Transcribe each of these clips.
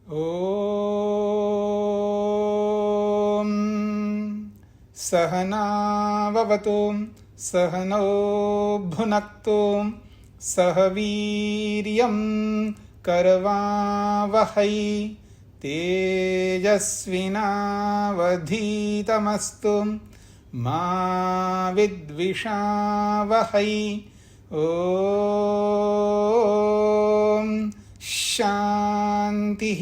ॐ सहनाववतु सहनौ भुनक्तु सह वीर्यं करवावहै तेजस्विनावधीतमस्तु मा विद्विषावहै। ॐ शांतिः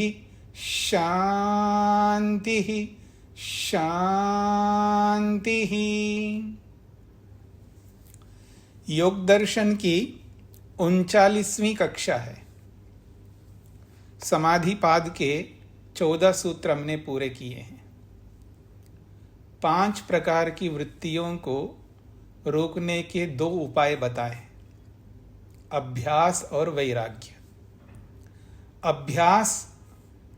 शांतिः शांतिः। योग दर्शन की 39वीं कक्षा है। समाधिपाद के 14 सूत्र हमने पूरे किए हैं। 5 प्रकार की वृत्तियों को रोकने के 2 उपाय बताए, अभ्यास और वैराग्य। अभ्यास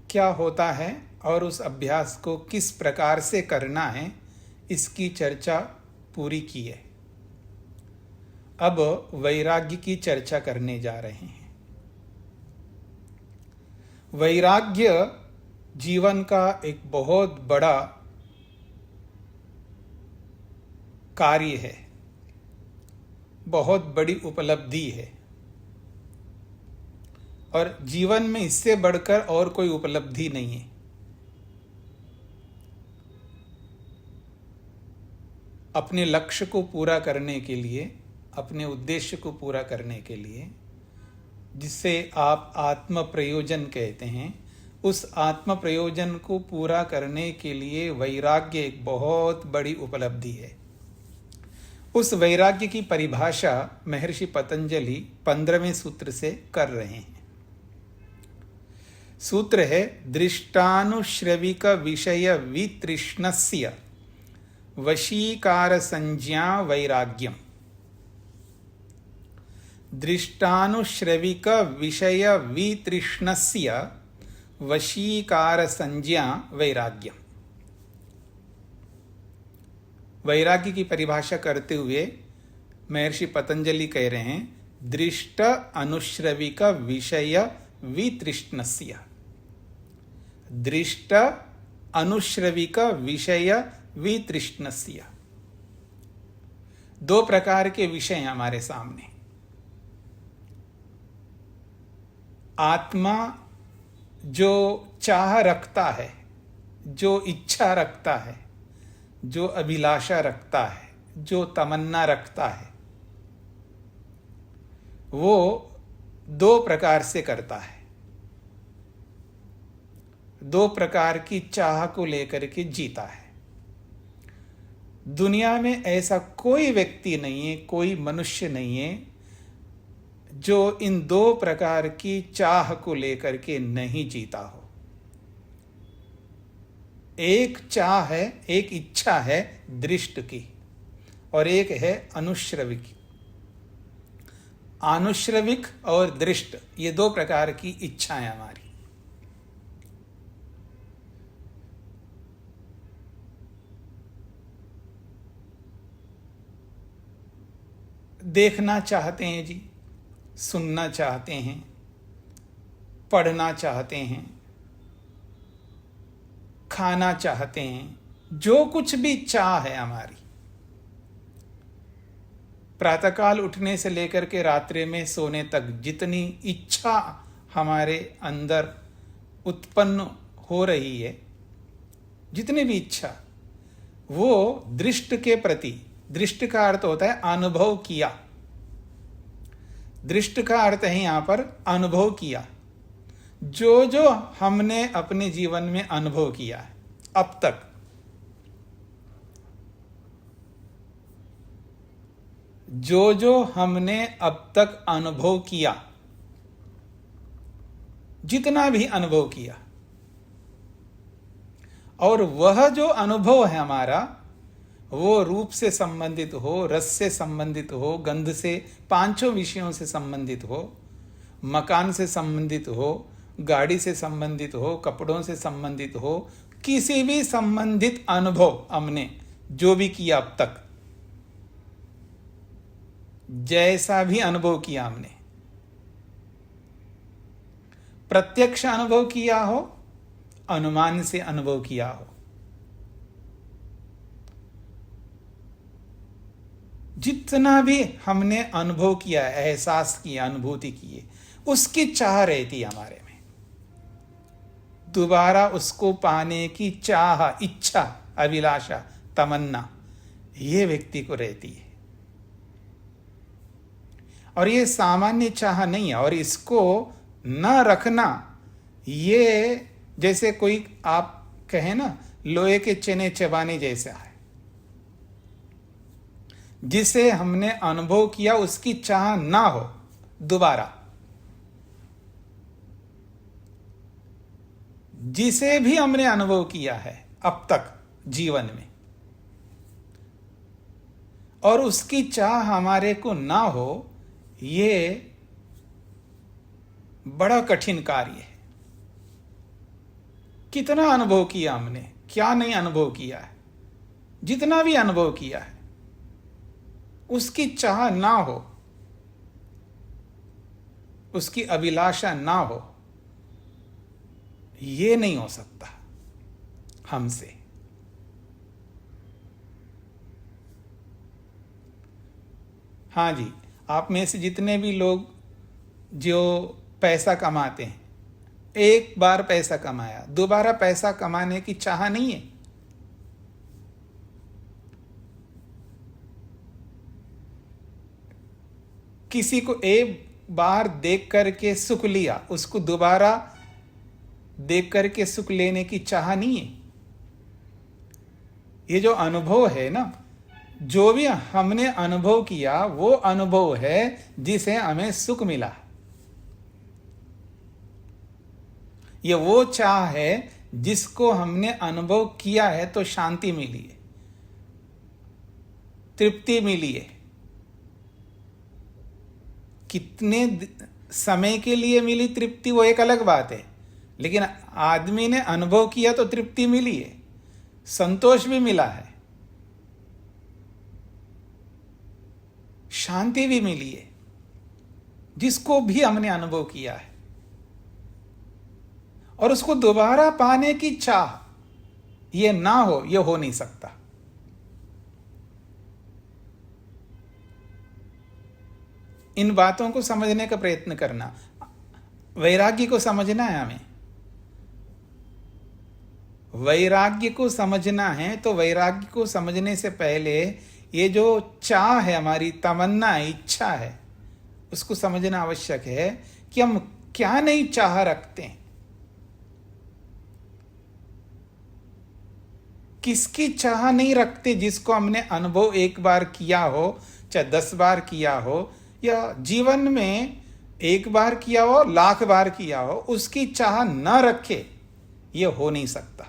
क्या होता है और उस अभ्यास को किस प्रकार से करना है, इसकी चर्चा पूरी की है। अब वैराग्य की चर्चा करने जा रहे हैं। वैराग्य जीवन का एक बहुत बड़ा कार्य है, बहुत बड़ी उपलब्धि है, और जीवन में इससे बढ़कर और कोई उपलब्धि नहीं है। अपने लक्ष्य को पूरा करने के लिए, अपने उद्देश्य को पूरा करने के लिए, जिसे आप आत्म प्रयोजन कहते हैं, उस आत्म प्रयोजन को पूरा करने के लिए वैराग्य एक बहुत बड़ी उपलब्धि है। उस वैराग्य की परिभाषा महर्षि पतंजलि 15वें सूत्र से कर रहे हैं। सूत्र है दृष्टानुश्रविक विषय वितृष्णस्य वशीकार संज्ञा वैराग्यम। दृष्टानुश्रविक विषय वितृष्णस्य वशीकार संज्ञा वैराग्यम। वैराग्य की परिभाषा करते हुए महर्षि पतंजलि कह रहे हैं दृष्ट अनुश्रविक विषय वितृष्णस्य। दृष्ट अनुश्रविक विषय वितृष्णस्य। 2 प्रकार के विषय हमारे सामने। आत्मा जो चाह रखता है, जो इच्छा रखता है, जो अभिलाषा रखता है, जो तमन्ना रखता है, वो 2 प्रकार से करता है। 2 प्रकार की चाह को लेकर के जीता है। दुनिया में ऐसा कोई व्यक्ति नहीं है, कोई मनुष्य नहीं है जो इन 2 प्रकार की चाह को लेकर के नहीं जीता हो। एक चाह है, एक इच्छा है दृष्ट की, और एक है अनुश्रविक। अनुश्रविक और दृष्ट, ये 2 प्रकार की इच्छाएं हमारी। देखना चाहते हैं जी, सुनना चाहते हैं, पढ़ना चाहते हैं, खाना चाहते हैं, जो कुछ भी चाह है हमारी। प्रातःकाल उठने से लेकर के रात्रि में सोने तक जितनी इच्छा हमारे अंदर उत्पन्न हो रही है, जितनी भी इच्छा, वो दृष्ट के प्रति, दृष्ट का अर्थ होता है अनुभव किया। दृष्ट का अर्थ है यहां पर अनुभव किया। जो जो हमने अपने जीवन में अनुभव किया है अब तक, जो जो हमने अब तक अनुभव किया, जितना भी अनुभव किया, और वह जो अनुभव है हमारा, वो रूप से संबंधित हो, रस से संबंधित हो, गंध से, 5 विषयों से संबंधित हो, मकान से संबंधित हो, गाड़ी से संबंधित हो, कपड़ों से संबंधित हो, किसी भी संबंधित अनुभव हमने जो भी किया अब तक, जैसा भी अनुभव किया हमने, प्रत्यक्ष अनुभव किया हो अनुमान से अनुभव किया हो। जितना भी हमने अनुभव किया, एहसास किया, अनुभूति की, उसकी चाह रहती है हमारे में, दोबारा उसको पाने की चाह, इच्छा, अभिलाषा, तमन्ना, ये व्यक्ति को रहती है। और ये सामान्य चाह नहीं है। और इसको न रखना, ये जैसे कोई आप कहें ना, लोहे के चने चबाने जैसा है। जिसे हमने अनुभव किया उसकी चाह ना हो दोबारा, जिसे भी हमने अनुभव किया है अब तक जीवन में, और उसकी चाह हमारे को ना हो, ये बड़ा कठिन कार्य है। कितना अनुभव किया हमने, क्या नहीं अनुभव किया है। जितना भी अनुभव किया है, उसकी चाह ना हो, उसकी अभिलाषा ना हो, ये नहीं हो सकता हमसे। हाँ जी, आप में से जितने भी लोग जो पैसा कमाते हैं, एक बार पैसा कमाया, दोबारा पैसा कमाने की चाह नहीं है। किसी को एक बार देख करके सुख लिया, उसको दोबारा देख करके सुख लेने की चाह नहीं है। ये जो अनुभव है ना, जो भी हमने अनुभव किया, वो अनुभव है जिसे हमें सुख मिला। ये वो चाह है जिसको हमने अनुभव किया है तो शांति मिली है, तृप्ति मिली है। कितने समय के लिए मिली तृप्ति वो एक अलग बात है, लेकिन आदमी ने अनुभव किया तो तृप्ति मिली है, संतोष भी मिला है, शांति भी मिली है, जिसको भी हमने अनुभव किया है। और उसको दोबारा पाने की चाह ये ना हो, ये हो नहीं सकता। इन बातों को समझने का प्रयत्न करना, वैराग्य को समझना है हमें। वैराग्य को समझना है तो वैराग्य को समझने से पहले ये जो चाह है, हमारी तमन्ना है, इच्छा है, उसको समझना आवश्यक है कि हम क्या नहीं चाह रखते हैं, किसकी चाह नहीं रखते, जिसको हमने अनुभव एक बार किया हो, चाहे 10 बार किया हो, या जीवन में एक बार किया हो, लाख बार किया हो, उसकी चाह न रखे, ये हो नहीं सकता।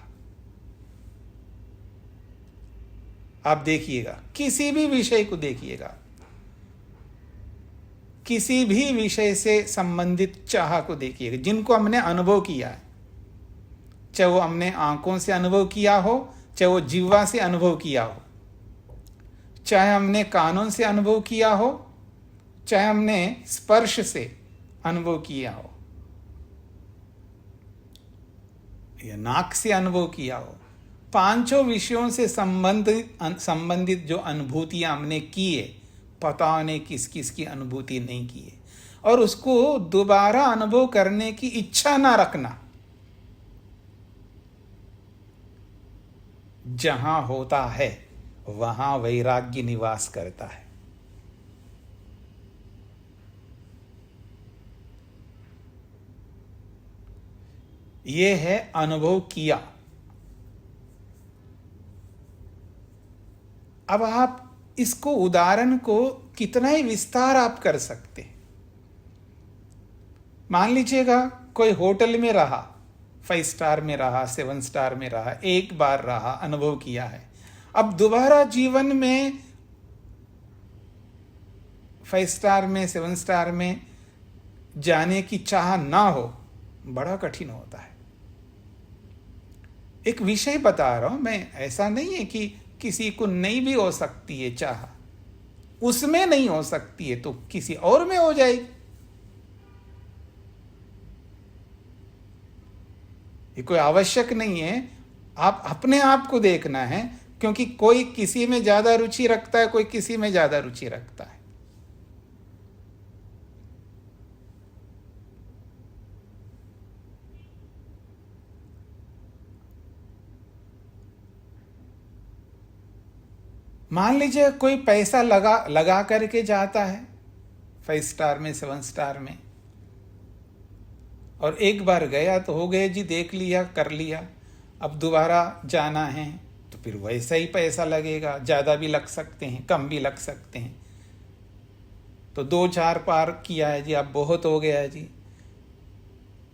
आप देखिएगा, किसी भी विषय को देखिएगा, किसी भी विषय से संबंधित चाह को देखिएगा, जिनको हमने अनुभव किया है, चाहे वो हमने आंखों से अनुभव किया हो, चाहे वो जिह्वा से अनुभव किया हो, चाहे हमने कानों से अनुभव किया हो, चाहे हमने स्पर्श से अनुभव किया हो, या नाक से अनुभव किया हो, पांचों विषयों से संबंधित जो अनुभूतियां हमने की है, पता नहीं किस किस की अनुभूति नहीं की है, और उसको दोबारा अनुभव करने की इच्छा ना रखना। जहां होता है वहां वैराग्य निवास करता है। यह है अनुभव किया। अब आप इसको, उदाहरण को कितना ही विस्तार आप कर सकते हैं। मान लीजिएगा कोई होटल में रहा, 5 स्टार में रहा, 7 स्टार में रहा, एक बार रहा, अनुभव किया है। अब दोबारा जीवन में 5 स्टार में, 7 स्टार में जाने की चाह ना हो, बड़ा कठिन होता है। एक विषय बता रहा हूं मैं, ऐसा नहीं है कि किसी को नहीं भी हो सकती है चाह, उसमें नहीं हो सकती है तो किसी और में हो जाएगी। ये कोई आवश्यक नहीं है, आप अपने आप को देखना है, क्योंकि कोई किसी में ज्यादा रुचि रखता है, कोई किसी में ज्यादा रुचि रखता है। मान लीजिए कोई पैसा लगा करके जाता है 5 स्टार में, 7 स्टार में, और एक बार गया तो हो गया जी, देख लिया, कर लिया, अब दोबारा जाना है तो फिर वैसा ही पैसा लगेगा, ज़्यादा भी लग सकते हैं, कम भी लग सकते हैं। तो 2-4 पार किया है जी, अब बहुत हो गया है जी।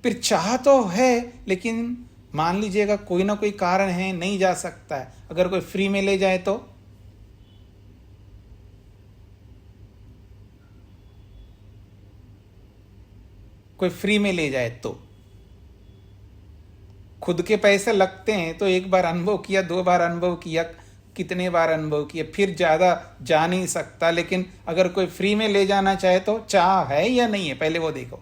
फिर चाह तो है, लेकिन मान लीजिएगा कोई ना कोई कारण है, नहीं जा सकता है। अगर कोई फ्री में ले जाए तो कोई फ्री में ले जाए तो खुद के पैसे लगते हैं, तो एक बार अनुभव किया, 2 बार अनुभव किया, कितने बार अनुभव किया, फिर ज़्यादा जा नहीं सकता। लेकिन अगर कोई फ्री में ले जाना चाहे तो चाह है या नहीं है, पहले वो देखो।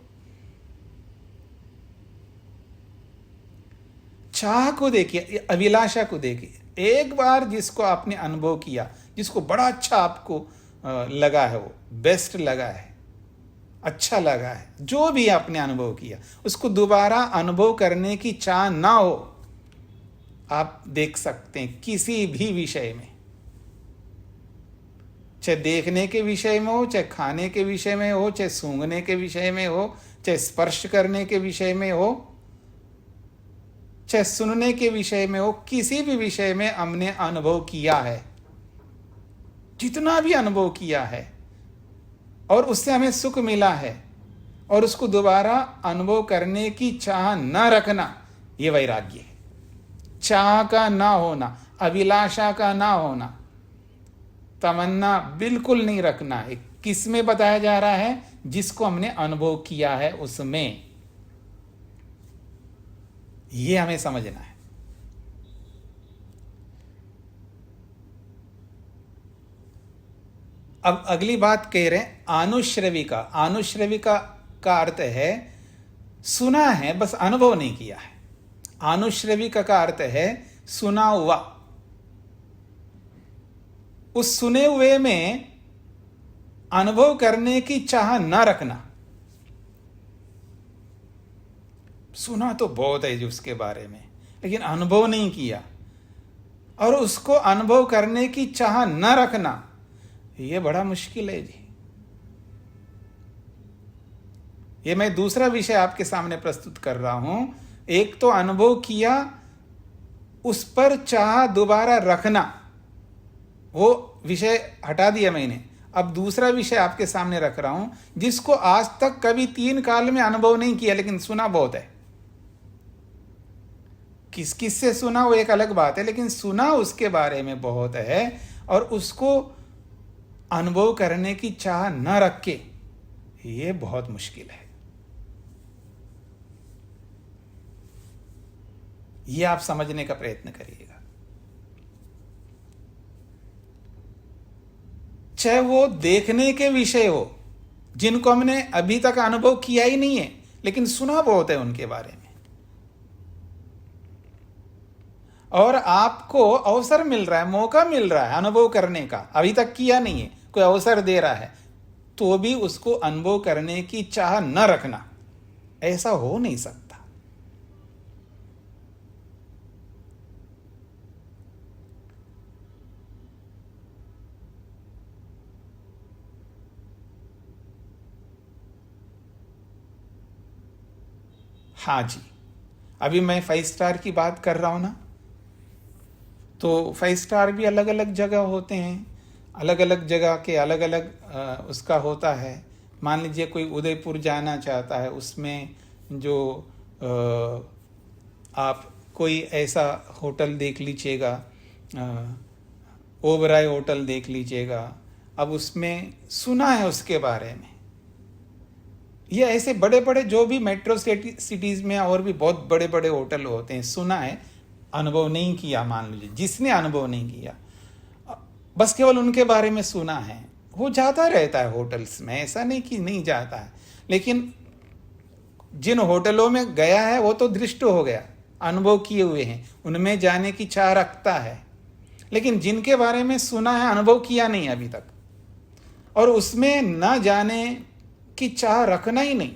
चाह को देखिए, अभिलाषा को देखिए। एक बार जिसको आपने अनुभव किया, जिसको बड़ा अच्छा आपको लगा है, वो बेस्ट लगा है, अच्छा लगा है, जो भी आपने अनुभव किया, उसको दोबारा अनुभव करने की चाह ना हो, आप देख सकते हैं किसी भी विषय में, चाहे देखने के विषय में हो, चाहे खाने के विषय में हो, चाहे सूंघने के विषय में हो, चाहे स्पर्श करने के विषय में हो, चाहे सुनने के विषय में हो, किसी भी विषय में हमने अनुभव किया है, जितना भी अनुभव किया है और उससे हमें सुख मिला है, और उसको दोबारा अनुभव करने की चाह न रखना, ये वैराग्य है। चाह का ना होना, अभिलाषा का ना होना, तमन्ना बिल्कुल नहीं रखना है। किस में बताया जा रहा है? जिसको हमने अनुभव किया है उसमें। ये हमें समझना है। अब अगली बात कह रहे हैं आनुश्रविका। आनुश्रविका का अर्थ है सुना है, बस अनुभव नहीं किया है। आनुश्रविका का अर्थ है सुना हुआ। उस सुने हुए में अनुभव करने की चाह न रखना। सुना तो बहुत है जी उसके बारे में, लेकिन अनुभव नहीं किया, और उसको अनुभव करने की चाह न रखना, ये बड़ा मुश्किल है जी। ये मैं दूसरा विषय आपके सामने प्रस्तुत कर रहा हूं। एक तो अनुभव किया, उस पर चाह दोबारा रखना, वो विषय हटा दिया मैंने। अब दूसरा विषय आपके सामने रख रहा हूं, जिसको आज तक कभी 3 काल में अनुभव नहीं किया, लेकिन सुना बहुत है। किस किस से सुना वो एक अलग बात है, लेकिन सुना उसके बारे में बहुत है, और उसको अनुभव करने की चाह न रख के, ये बहुत मुश्किल है। ये आप समझने का प्रयत्न करिएगा। चाहे वो देखने के विषय हो, जिनको हमने अभी तक अनुभव किया ही नहीं है, लेकिन सुना बहुत है उनके बारे में, और आपको अवसर मिल रहा है, मौका मिल रहा है अनुभव करने का, अभी तक किया नहीं है, कोई अवसर दे रहा है, तो भी उसको अनुभव करने की चाह न रखना, ऐसा हो नहीं सकता। हाँ जी, अभी मैं 5 स्टार की बात कर रहा हूं ना, तो 5 स्टार भी अलग अलग जगह होते हैं, अलग अलग जगह के अलग अलग उसका होता है। मान लीजिए कोई उदयपुर जाना चाहता है, उसमें जो आप कोई ऐसा होटल देख लीजिएगा, ओबराय होटल देख लीजिएगा। अब उसमें सुना है उसके बारे में, ये ऐसे बड़े बड़े जो भी मेट्रो सिटीज़ में और भी बहुत बड़े बड़े होटल होते हैं, सुना है, अनुभव नहीं किया। मान लीजिए जिसने अनुभव नहीं किया, बस केवल उनके बारे में सुना है, वो जाता रहता है होटल्स में, ऐसा नहीं कि नहीं जाता है, लेकिन जिन होटलों में गया है वो तो दृष्ट हो गया, अनुभव किए हुए हैं, उनमें जाने की चाह रखता है, लेकिन जिनके बारे में सुना है, अनुभव किया नहीं अभी तक, और उसमें न जाने की चाह रखना ही नहीं,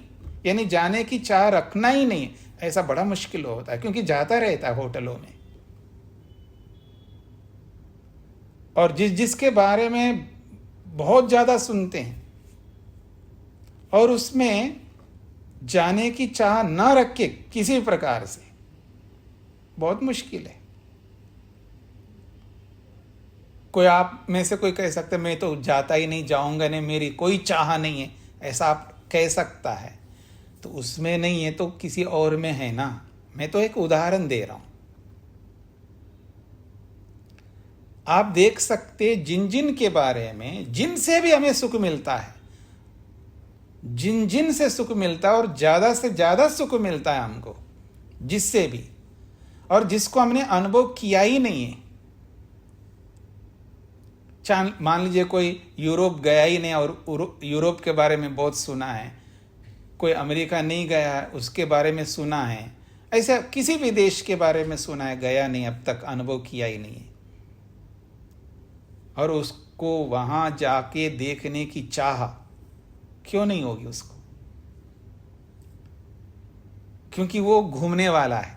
यानी जाने की चाह रखना ही नहीं, ऐसा बड़ा मुश्किल होता है, क्योंकि जाता रहता है होटलों में, और जिसके बारे में बहुत ज़्यादा सुनते हैं और उसमें जाने की चाह न रखे किसी प्रकार से, बहुत मुश्किल है। कोई आप में से कोई कह सकते मैं तो जाता ही नहीं, जाऊंगा नहीं, मेरी कोई चाह नहीं है, ऐसा आप कह सकता है, तो उसमें नहीं है तो किसी और में है ना। मैं तो एक उदाहरण दे रहा हूं। आप देख सकते जिन जिन के बारे में, जिनसे भी हमें सुख मिलता है, जिन जिन से सुख मिलता है, और ज्यादा से ज्यादा सुख मिलता है हमको जिससे भी, और जिसको हमने अनुभव किया ही नहीं है। मान लीजिए कोई यूरोप गया ही नहीं और यूरोप के बारे में बहुत सुना है, कोई अमेरिका नहीं गया है उसके बारे में सुना है, ऐसा किसी भी देश के बारे में सुना है, गया नहीं, अब तक अनुभव किया ही नहीं है, और उसको वहां जाके देखने की चाह क्यों नहीं होगी उसको? क्योंकि वो घूमने वाला है,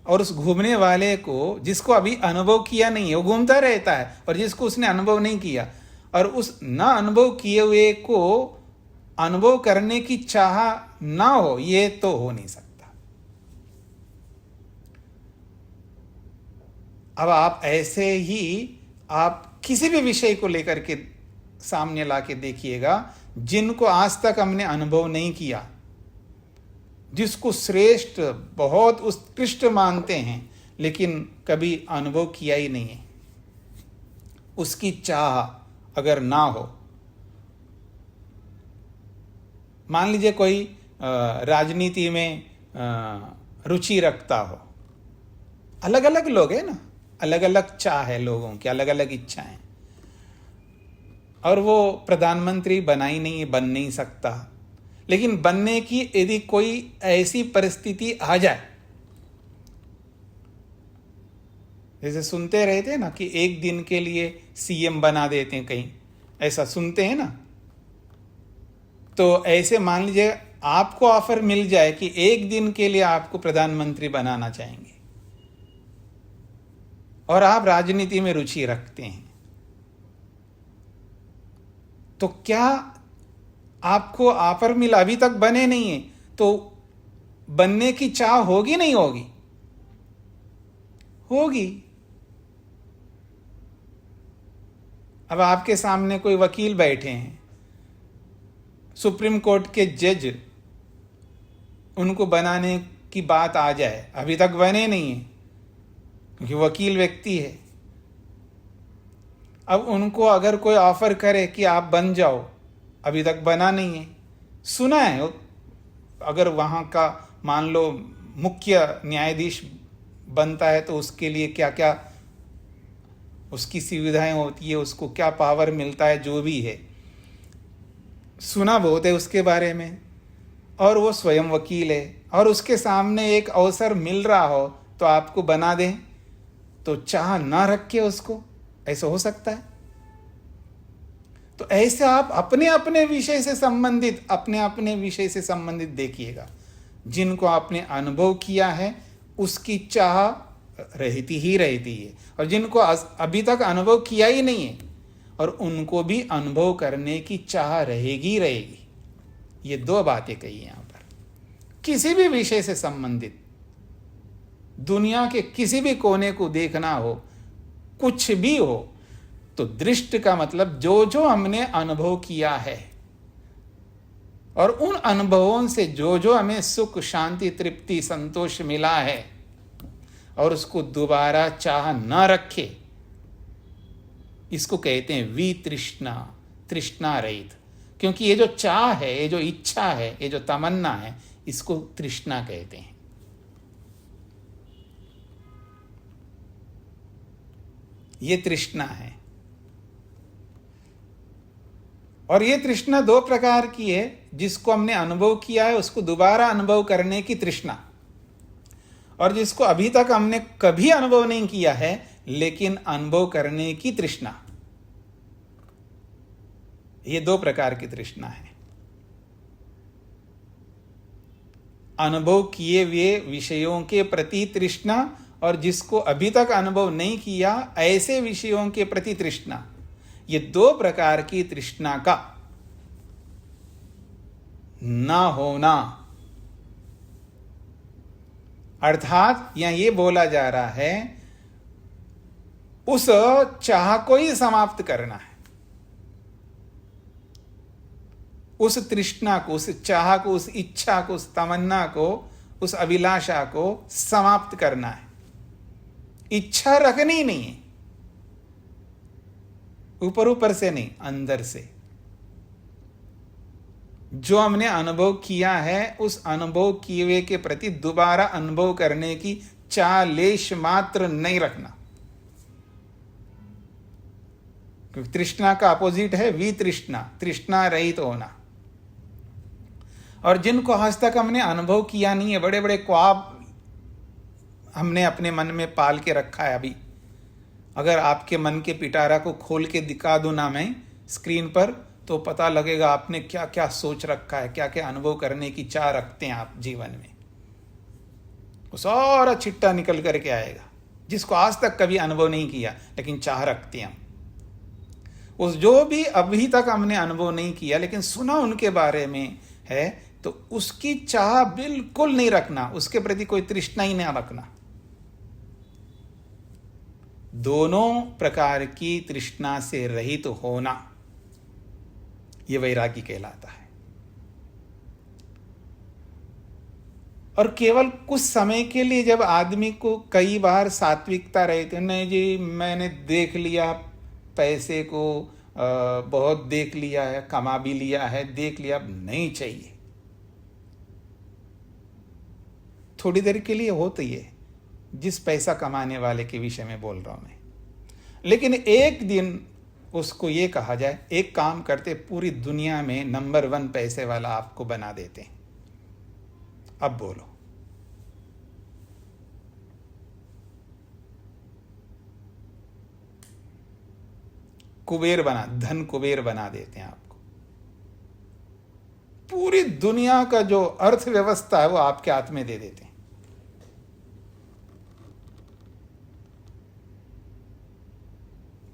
और उस घूमने वाले को, जिसको अभी अनुभव किया नहीं है, वो घूमता रहता है, और जिसको उसने अनुभव नहीं किया, और उस ना अनुभव किए हुए को अनुभव करने की चाह ना हो, ये तो हो नहीं सकता। अब आप ऐसे ही आप किसी भी विषय को लेकर के सामने लाके देखिएगा, जिनको आज तक हमने अनुभव नहीं किया, जिसको श्रेष्ठ, बहुत उत्कृष्ट मानते हैं, लेकिन कभी अनुभव किया ही नहीं है, उसकी चाह अगर ना हो। मान लीजिए कोई राजनीति में रुचि रखता हो, अलग अलग लोग हैं ना, अलग अलग चाह है लोगों की, अलग अलग इच्छाएं, और वो प्रधानमंत्री बना ही नहीं, बन नहीं सकता, लेकिन बनने की यदि कोई ऐसी परिस्थिति आ जाए, जैसे सुनते रहते हैं ना कि एक दिन के लिए सीएम बना देते हैं कहीं, ऐसा सुनते हैं ना, तो ऐसे मान लीजिए आपको ऑफर मिल जाए कि एक दिन के लिए आपको प्रधानमंत्री बनाना चाहेंगे, और आप राजनीति में रुचि रखते हैं, तो क्या आपको ऑफर मिला, अभी तक बने नहीं है, तो बनने की चाह होगी नहीं होगी? होगी। अब आपके सामने कोई वकील बैठे हैं, सुप्रीम कोर्ट के जज, उनको बनाने की बात आ जाए, अभी तक बने नहीं है क्योंकि वकील व्यक्ति है, अब उनको अगर कोई ऑफर करे कि आप बन जाओ, अभी तक बना नहीं है, सुना है, अगर वहाँ का मान लो मुख्य न्यायाधीश बनता है तो उसके लिए क्या क्या उसकी सुविधाएं होती है, उसको क्या पावर मिलता है, जो भी है सुना बहुत है उसके बारे में, और वो स्वयं वकील है, और उसके सामने एक अवसर मिल रहा हो तो आपको बना दें, तो चाह ना रखे उसको, ऐसा हो सकता है? तो ऐसे आप अपने अपने विषय से संबंधित देखिएगा, जिनको आपने अनुभव किया है उसकी चाह रहती ही रहती है, और जिनको अभी तक अनुभव किया ही नहीं है, और उनको भी अनुभव करने की चाह रहेगी। ये दो बातें कही यहां पर। किसी भी विषय से संबंधित दुनिया के किसी भी कोने को देखना हो, कुछ भी हो, तो दृष्टि का मतलब जो जो हमने अनुभव किया है, और उन अनुभवों से जो जो हमें सुख, शांति, तृप्ति, संतोष मिला है, और उसको दोबारा चाह न रखे, इसको कहते हैं वितृष्णा, तृष्णा रहित। क्योंकि ये जो चाह है, ये जो इच्छा है, ये जो तमन्ना है, इसको तृष्णा कहते हैं। ये तृष्णा है, और ये तृष्णा दो प्रकार की है। जिसको हमने अनुभव किया है उसको दोबारा अनुभव करने की तृष्णा, और जिसको अभी तक हमने कभी अनुभव नहीं किया है लेकिन अनुभव करने की तृष्णा। ये दो प्रकार की तृष्णा है। अनुभव किए हुए विषयों के प्रति तृष्णा और जिसको अभी तक अनुभव नहीं किया ऐसे विषयों के प्रति तृष्णा, ये दो प्रकार की तृष्णा का ना होना। अर्थात यहां ये बोला जा रहा है उस चाह को ही समाप्त करना है, उस तृष्णा को, उस चाह को, उस इच्छा को, उस तमन्ना को, उस अभिलाषा को समाप्त करना है। इच्छा रखनी नहीं है, ऊपर ऊपर से नहीं, अंदर से। जो हमने अनुभव किया है उस अनुभव किए हुए के प्रति दोबारा अनुभव करने की चाह लेश मात्र नहीं रखना। क्योंकि तृष्णा का अपोजिट है वितृष्णा, तृष्णा रहित होना। और जिनको आज तक हमने अनुभव किया नहीं है, बड़े बड़े ख्वाब हमने अपने मन में पाल के रखा है। अभी अगर आपके मन के पिटारा को खोल के दिखा दूं ना मैं स्क्रीन पर, तो पता लगेगा आपने क्या क्या सोच रखा है, क्या क्या अनुभव करने की चाह रखते हैं आप जीवन में। वो सारा चिट्टा निकल करके आएगा, जिसको आज तक कभी अनुभव नहीं किया लेकिन चाह रखते हैं हम। उस जो भी अभी तक हमने अनुभव नहीं किया लेकिन सुना उनके बारे में है, तो उसकी चाह बिल्कुल नहीं रखना, उसके प्रति कोई तृष्णा ही नहीं रखना। दोनों प्रकार की तृष्णा से रहित होना, यह वैरागी कहलाता है। और केवल कुछ समय के लिए जब आदमी को कई बार सात्विकता रहती है, नहीं जी मैंने देख लिया पैसे को, बहुत देख लिया है, कमा भी लिया है, देख लिया, अब नहीं चाहिए। थोड़ी देर के लिए होती है, जिस पैसा कमाने वाले के विषय में बोल रहा हूं मैं। लेकिन एक दिन उसको ये कहा जाए, एक काम करते पूरी दुनिया में नंबर 1 पैसे वाला आपको बना देते हैं, अब बोलो। कुबेर बना, धन कुबेर बना देते हैं आपको। पूरी दुनिया का जो अर्थव्यवस्था है वो आपके हाथ में दे देते हैं।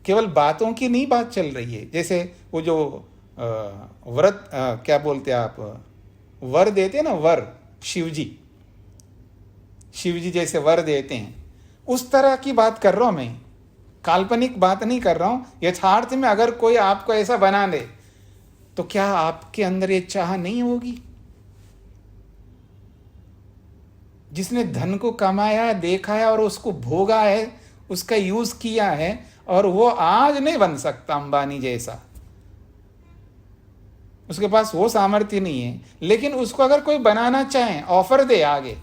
केवल बातों की नहीं बात चल रही है। जैसे वो जो व्रत क्या बोलते हैं आप, वर देते हैं ना, वर, शिवजी जैसे वर देते हैं, उस तरह की बात कर रहा हूं मैं, काल्पनिक बात नहीं कर रहा हूं। यथार्थ में अगर कोई आपको ऐसा बना दे तो क्या आपके अंदर ये चाह नहीं होगी? जिसने धन को कमाया है, देखा है और उसको भोगा है, उसका यूज किया है, और वो आज नहीं बन सकता अंबानी जैसा, उसके पास वो सामर्थ्य नहीं है, लेकिन उसको अगर कोई बनाना चाहे, ऑफर दे आगे,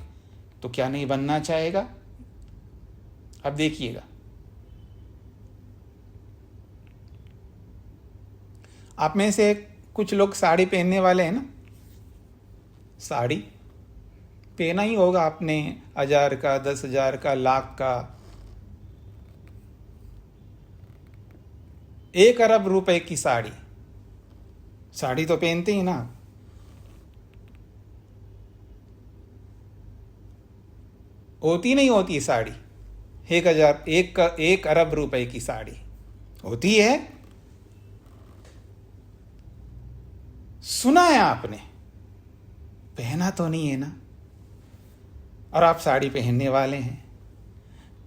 तो क्या नहीं बनना चाहेगा? अब देखिएगा, आप में से कुछ लोग साड़ी पहनने वाले हैं ना, साड़ी पहना ही होगा आपने, 1000 का, 10,000 का, लाख का, 1 अरब रुपए की साड़ी तो पहनते ही ना। होती नहीं होती साड़ी? 1 अरब रुपए की साड़ी होती है, सुना है आपने, पहना तो नहीं है ना। और आप साड़ी पहनने वाले हैं,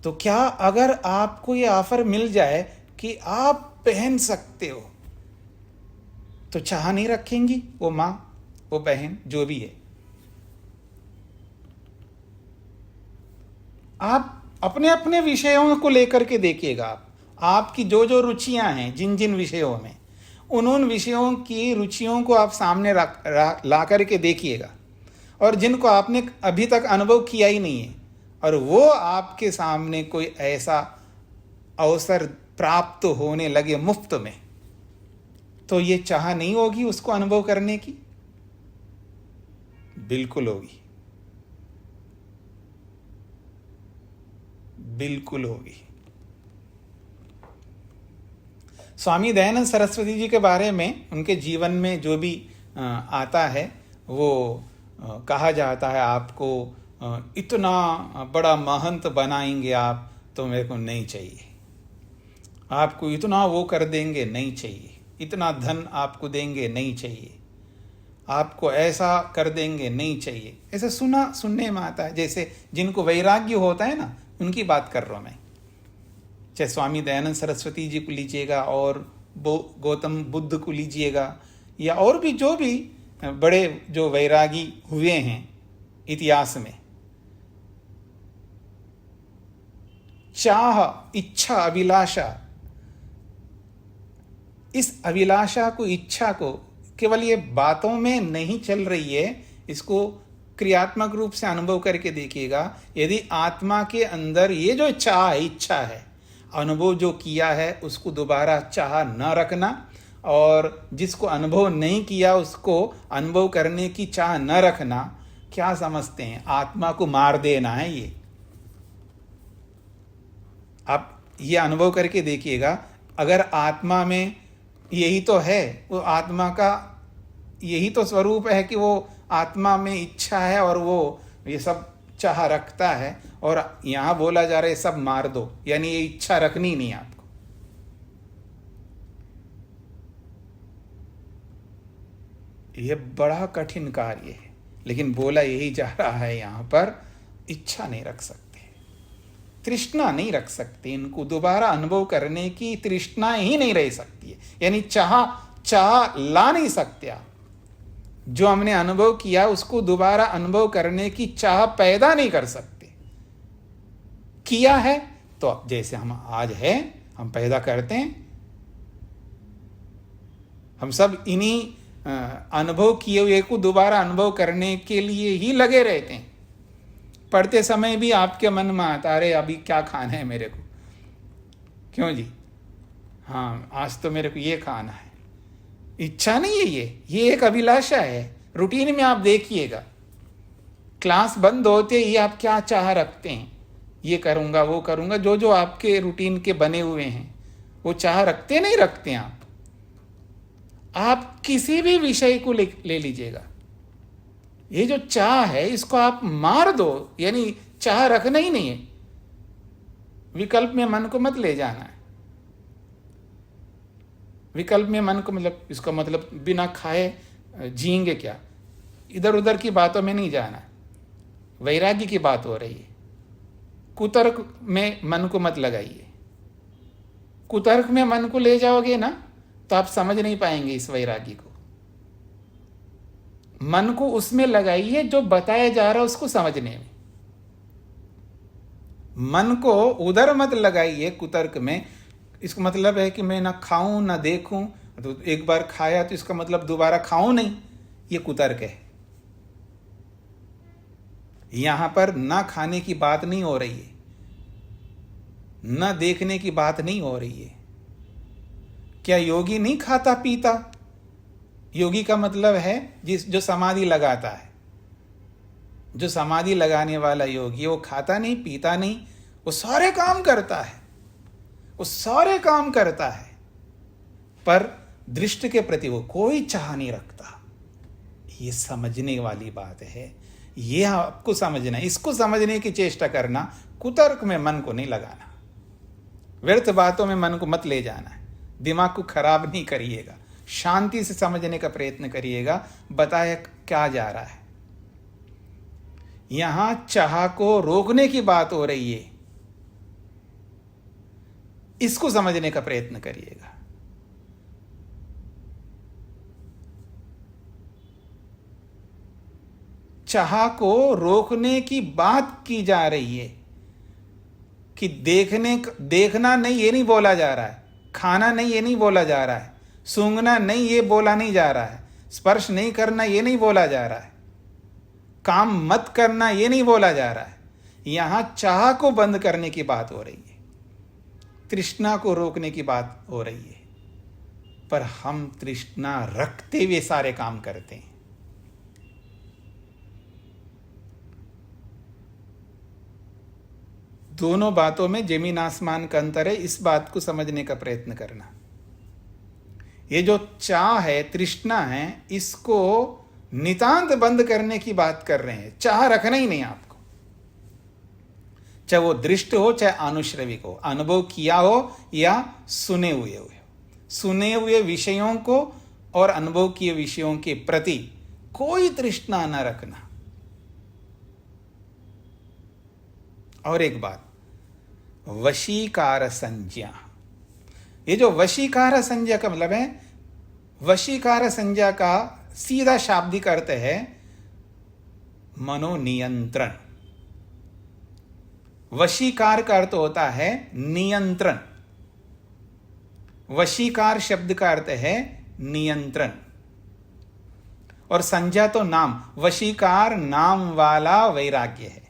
तो क्या अगर आपको ये ऑफर मिल जाए कि आप पहन सकते हो, तो चाह नहीं रखेंगी वो मां, वो बहन, जो भी है? आप अपने अपने विषयों को लेकर के देखिएगा, आपकी जो जो रुचियां हैं, जिन जिन विषयों में, उन विषयों की रुचियों को आप सामने ला करके देखिएगा, और जिनको आपने अभी तक अनुभव किया ही नहीं है, और वो आपके सामने कोई ऐसा अवसर प्राप्त होने लगे मुफ्त में, तो ये चाह नहीं होगी उसको अनुभव करने की? बिल्कुल होगी। बिल्कुल होगी। स्वामी दयानंद सरस्वती जी के बारे में, उनके जीवन में जो भी आता है वो कहा जाता है आपको इतना बड़ा महंत बनाएंगे आप, तो मेरे को नहीं चाहिए। आपको इतना वो कर देंगे, नहीं चाहिए। इतना धन आपको देंगे, नहीं चाहिए। आपको ऐसा कर देंगे, नहीं चाहिए। ऐसा सुनने में आता है। जैसे जिनको वैराग्य होता है ना, उनकी बात कर रहा हूँ मैं। चाहे स्वामी दयानंद सरस्वती जी को लीजिएगा और गौतम बुद्ध को लीजिएगा, या और भी जो भी बड़े जो वैरागी हुए हैं इतिहास में, चाह, इच्छा, अभिलाषा, इस अभिलाषा को, इच्छा को केवल ये बातों में नहीं चल रही है, इसको क्रियात्मक रूप से अनुभव करके देखिएगा। यदि आत्मा के अंदर ये जो चाह है, इच्छा है, अनुभव जो किया है उसको दोबारा चाह न रखना, और जिसको अनुभव नहीं किया उसको अनुभव करने की चाह न रखना, क्या समझते हैं? आत्मा को मार देना है ये। आप ये अनुभव करके देखिएगा। अगर आत्मा में यही तो है, वो आत्मा का यही तो स्वरूप है कि वो आत्मा में इच्छा है और वो ये सब चाह रखता है, और यहां बोला जा रहा है सब मार दो, यानी ये इच्छा रखनी नहीं आपको। ये बड़ा कठिन कार्य है, लेकिन बोला यही जा रहा है यहां पर, इच्छा नहीं रख सकते, तृष्णा नहीं रख सकते, इनको दोबारा अनुभव करने की तृष्णा ही नहीं रह सकती है। यानी चाह ला नहीं सकते आप। जो हमने अनुभव किया उसको दोबारा अनुभव करने की चाह पैदा नहीं कर सकते। किया है तो जैसे हम आज है, हम पैदा करते हैं। हम सब इन्हीं अनुभव किए हुए को दोबारा अनुभव करने के लिए ही लगे रहते हैं। पढ़ते समय भी आपके मन में आता, अरे अभी क्या खाना है मेरे को, क्यों जी, हाँ आज तो मेरे को ये खाना है। इच्छा नहीं है ये एक अभिलाषा है। रूटीन में आप देखिएगा, क्लास बंद होते ही आप क्या चाह रखते हैं, ये करूँगा वो करूँगा, जो आपके रूटीन के बने हुए हैं वो चाह रखते नहीं रखते आप किसी भी विषय को ले लीजिएगा, ये जो चाह है इसको आप मार दो, यानी चाह रखना ही नहीं है। विकल्प में मन को मत ले जाना है। विकल्प में मन को मतलब, इसका मतलब बिना खाए जिएंगे क्या, इधर उधर की बातों में नहीं जाना। वैराग्य की बात हो रही है। कुतर्क में मन को मत लगाइए। कुतर्क में मन को ले जाओगे ना तो आप समझ नहीं पाएंगे इस वैराग्य को। मन को उसमें लगाइए जो बताया जा रहा है उसको समझने में। मन को उधर मत लगाइए कुतर्क में। इसका मतलब है कि मैं ना खाऊं ना देखूं, तो एक बार खाया तो इसका मतलब दोबारा खाऊं नहीं, ये कुतर्क है। यहां पर ना खाने की बात नहीं हो रही है, ना देखने की बात नहीं हो रही है। क्या योगी नहीं खाता पीता? योगी का मतलब है जो समाधि लगाता है। जो समाधि लगाने वाला योगी, वो खाता नहीं पीता नहीं, वो सारे काम करता है, वो सारे काम करता है, पर दृष्टि के प्रति वो कोई चाह नहीं रखता। ये समझने वाली बात है। ये आपको समझना, इसको समझने की चेष्टा करना। कुतर्क में मन को नहीं लगाना, व्यर्थ बातों में मन को मत ले जाना है। दिमाग को खराब नहीं करिएगा, शांति से समझने का प्रयत्न करिएगा। बताया क्या जा रहा है। यहां चाह को रोकने की बात हो रही है, इसको समझने का प्रयत्न करिएगा। चाह को रोकने की बात की जा रही है कि देखना नहीं, ये नहीं बोला जा रहा है। खाना नहीं, ये नहीं बोला जा रहा है। सूंघना नहीं, ये बोला नहीं जा रहा है। स्पर्श नहीं करना, ये नहीं बोला जा रहा है। काम मत करना, ये नहीं बोला जा रहा है। यहां चाह को बंद करने की बात हो रही है, तृष्णा को रोकने की बात हो रही है। पर हम तृष्णा रखते हुए सारे काम करते हैं। दोनों बातों में जमीन आसमान का अंतर है, इस बात को समझने का प्रयत्न करना। ये जो चाह है, तृष्णा है, इसको नितांत बंद करने की बात कर रहे हैं। चाह रखना ही नहीं आपको, चाहे वो दृष्ट हो चाहे अनुश्रविक हो, अनुभव किया हो या सुने हुए हो। सुने हुए विषयों को और अनुभव किए विषयों के प्रति कोई तृष्णा न रखना। और एक बात, वशीकार संज्ञा। ये जो वशीकार संज्ञा का मतलब है, वशीकार संज्ञा का सीधा शाब्दिक अर्थ है मनोनियंत्रण। वशीकार का अर्थ होता है नियंत्रण। वशीकार शब्द का अर्थ है नियंत्रण। और संज्ञा तो नाम, वशीकार नाम वाला वैराग्य है।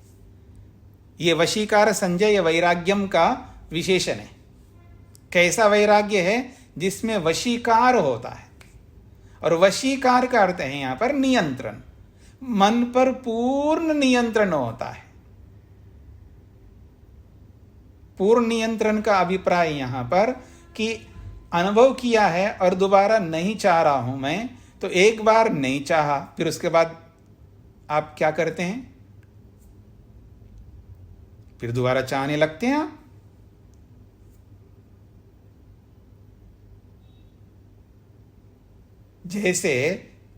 ये वशीकार संज्ञा, ये वैराग्यम का विशेषण है। कैसा वैराग्य है? जिसमें वशीकार होता है। और वशीकार का अर्थ है यहां पर नियंत्रण, मन पर पूर्ण नियंत्रण होता है। पूर्ण नियंत्रण का अभिप्राय यहां पर कि अनुभव किया है और दोबारा नहीं चाह रहा हूं मैं, तो एक बार नहीं चाहा, फिर उसके बाद आप क्या करते हैं? फिर दोबारा चाहने लगते हैं आप। जैसे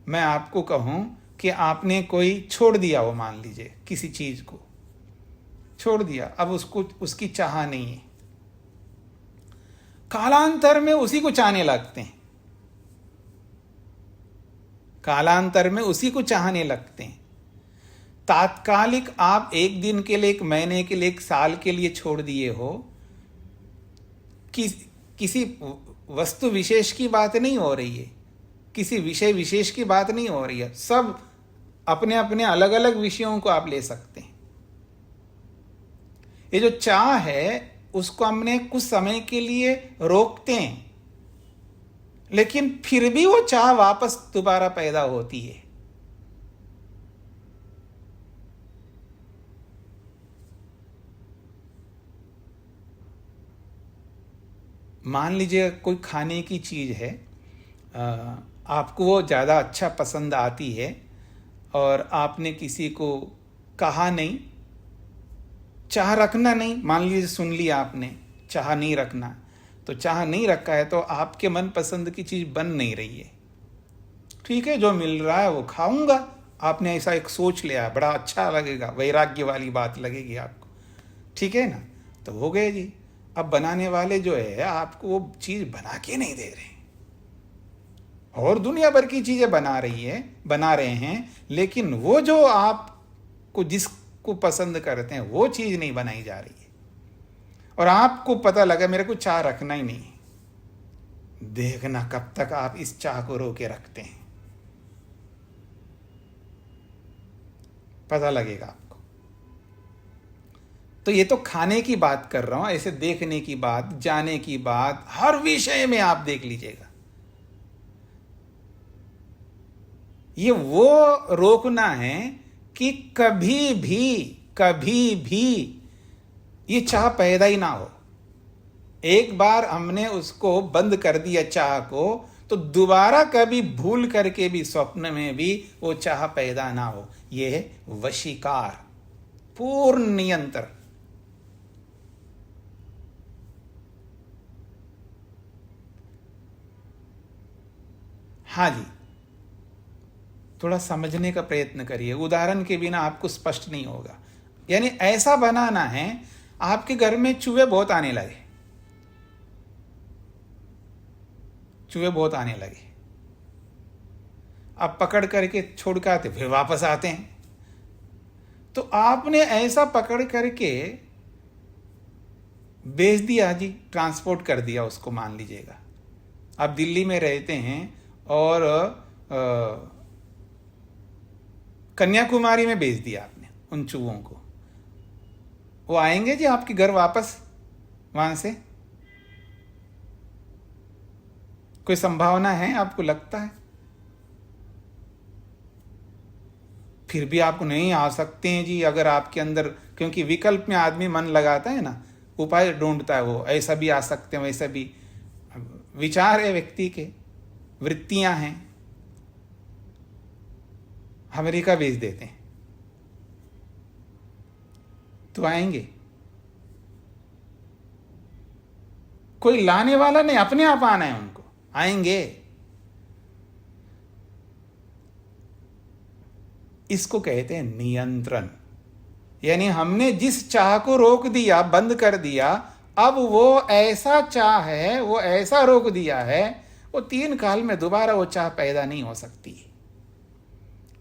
मैं आपको कहूं कि आपने कोई छोड़ दिया हो, मान लीजिए किसी चीज को छोड़ दिया, अब उसको उसकी चाह नहीं है, कालांतर में उसी को चाहने लगते हैं। कालांतर में उसी को चाहने लगते हैं। तात्कालिक आप एक दिन के लिए, एक महीने के लिए, एक साल के लिए छोड़ दिए हो, किसी वस्तु विशेष की बात नहीं हो रही है, किसी विषय विशेष की बात नहीं हो रही है। सब अपने अपने अलग अलग विषयों को आप ले सकते हैं। ये जो चाह है उसको हमने कुछ समय के लिए रोकते हैं, लेकिन फिर भी वो चाह वापस दोबारा पैदा होती है। मान लीजिए कोई खाने की चीज है, आपको वो ज़्यादा अच्छा पसंद आती है और आपने किसी को कहा नहीं, चाह रखना नहीं, मान लीजिए सुन लिया आपने, चाह नहीं रखना, तो चाह नहीं रखा है तो आपके मन पसंद की चीज़ बन नहीं रही है। ठीक है, जो मिल रहा है वो खाऊंगा, आपने ऐसा एक सोच लिया, बड़ा अच्छा लगेगा, वैराग्य वाली बात लगेगी आपको, ठीक है ना, तो हो गए जी। अब बनाने वाले जो है आपको वो चीज़ बना के नहीं दे रहे, और दुनिया भर की चीज़ें बना रहे हैं, लेकिन वो जो आपको जिसको पसंद करते हैं वो चीज़ नहीं बनाई जा रही है। और आपको पता लगा मेरे को चाह रखना ही नहीं, देखना कब तक आप इस चाह को रोके रखते हैं, पता लगेगा आपको। तो ये तो खाने की बात कर रहा हूं, ऐसे देखने की बात, जाने की बात, हर विषय में आप देख लीजिएगा। ये वो रोकना है कि कभी भी ये चाह पैदा ही ना हो। एक बार हमने उसको बंद कर दिया चाह को, तो दोबारा कभी भूल करके भी स्वप्न में भी वो चाह पैदा ना हो। ये है वशीकार, पूर्ण नियंत्रण। हाँ जी, थोड़ा समझने का प्रयत्न करिए, उदाहरण के बिना आपको स्पष्ट नहीं होगा। यानी ऐसा बनाना है, आपके घर में चूहे बहुत आने लगे, चूहे बहुत आने लगे, आप पकड़ करके छोड़ के आते, फिर वापस आते हैं। तो आपने ऐसा पकड़ करके बेच दिया जी, ट्रांसपोर्ट कर दिया उसको। मान लीजिएगा आप दिल्ली में रहते हैं और कन्याकुमारी में बेच दिया आपने उन चूहों को, वो आएंगे जी आपके घर वापस वहां से? कोई संभावना है आपको लगता है? फिर भी आपको नहीं आ सकते हैं जी, अगर आपके अंदर, क्योंकि विकल्प में आदमी मन लगाता है ना, उपाय ढूंढता है, वो ऐसा भी आ सकते हैं वैसा भी, विचार है व्यक्ति के, वृत्तियां हैं, अमेरिका भेज देते हैं तो आएंगे। कोई लाने वाला नहीं, अपने आप आना है उनको, आएंगे। इसको कहते हैं नियंत्रण। यानी हमने जिस चाह को रोक दिया, बंद कर दिया, अब वो ऐसा चाह है, वो ऐसा रोक दिया है, वो 3 काल में दोबारा वो चाह पैदा नहीं हो सकती।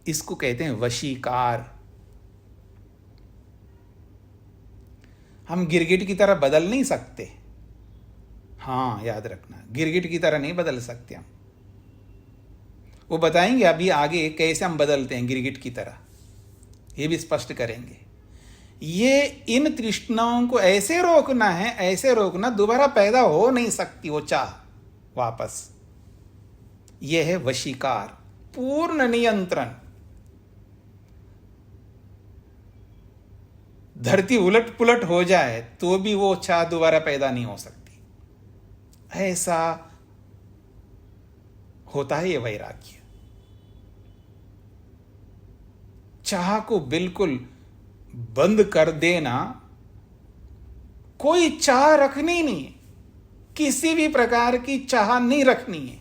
इसको कहते हैं वशीकार। हम गिरगिट की तरह बदल नहीं सकते, हाँ याद रखना, गिरगिट की तरह नहीं बदल सकते हम। वो बताएंगे अभी आगे कैसे हम बदलते हैं गिरगिट की तरह, ये भी स्पष्ट करेंगे। ये इन तृष्णाओं को ऐसे रोकना है, ऐसे रोकना, दोबारा पैदा हो नहीं सकती वो चाह वापस। ये है वशीकार, पूर्ण नियंत्रण। धरती उलट पुलट हो जाए तो भी वो चाह दोबारा पैदा नहीं हो सकती। ऐसा होता है ये वैराग्य। चाह को बिल्कुल बंद कर देना, कोई चाह रखनी नहीं है, किसी भी प्रकार की चाह नहीं रखनी है।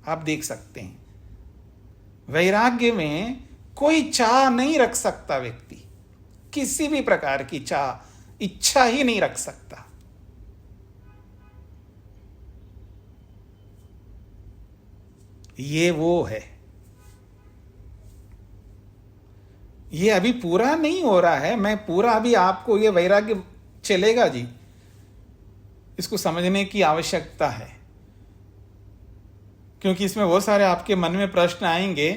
आप देख सकते हैं वैराग्य में कोई चाह नहीं रख सकता व्यक्ति, किसी भी प्रकार की चाह, इच्छा ही नहीं रख सकता। ये वो है। ये अभी पूरा नहीं हो रहा है, मैं पूरा अभी आपको, ये वैराग्य चलेगा जी, इसको समझने की आवश्यकता है, क्योंकि इसमें बहुत सारे आपके मन में प्रश्न आएंगे,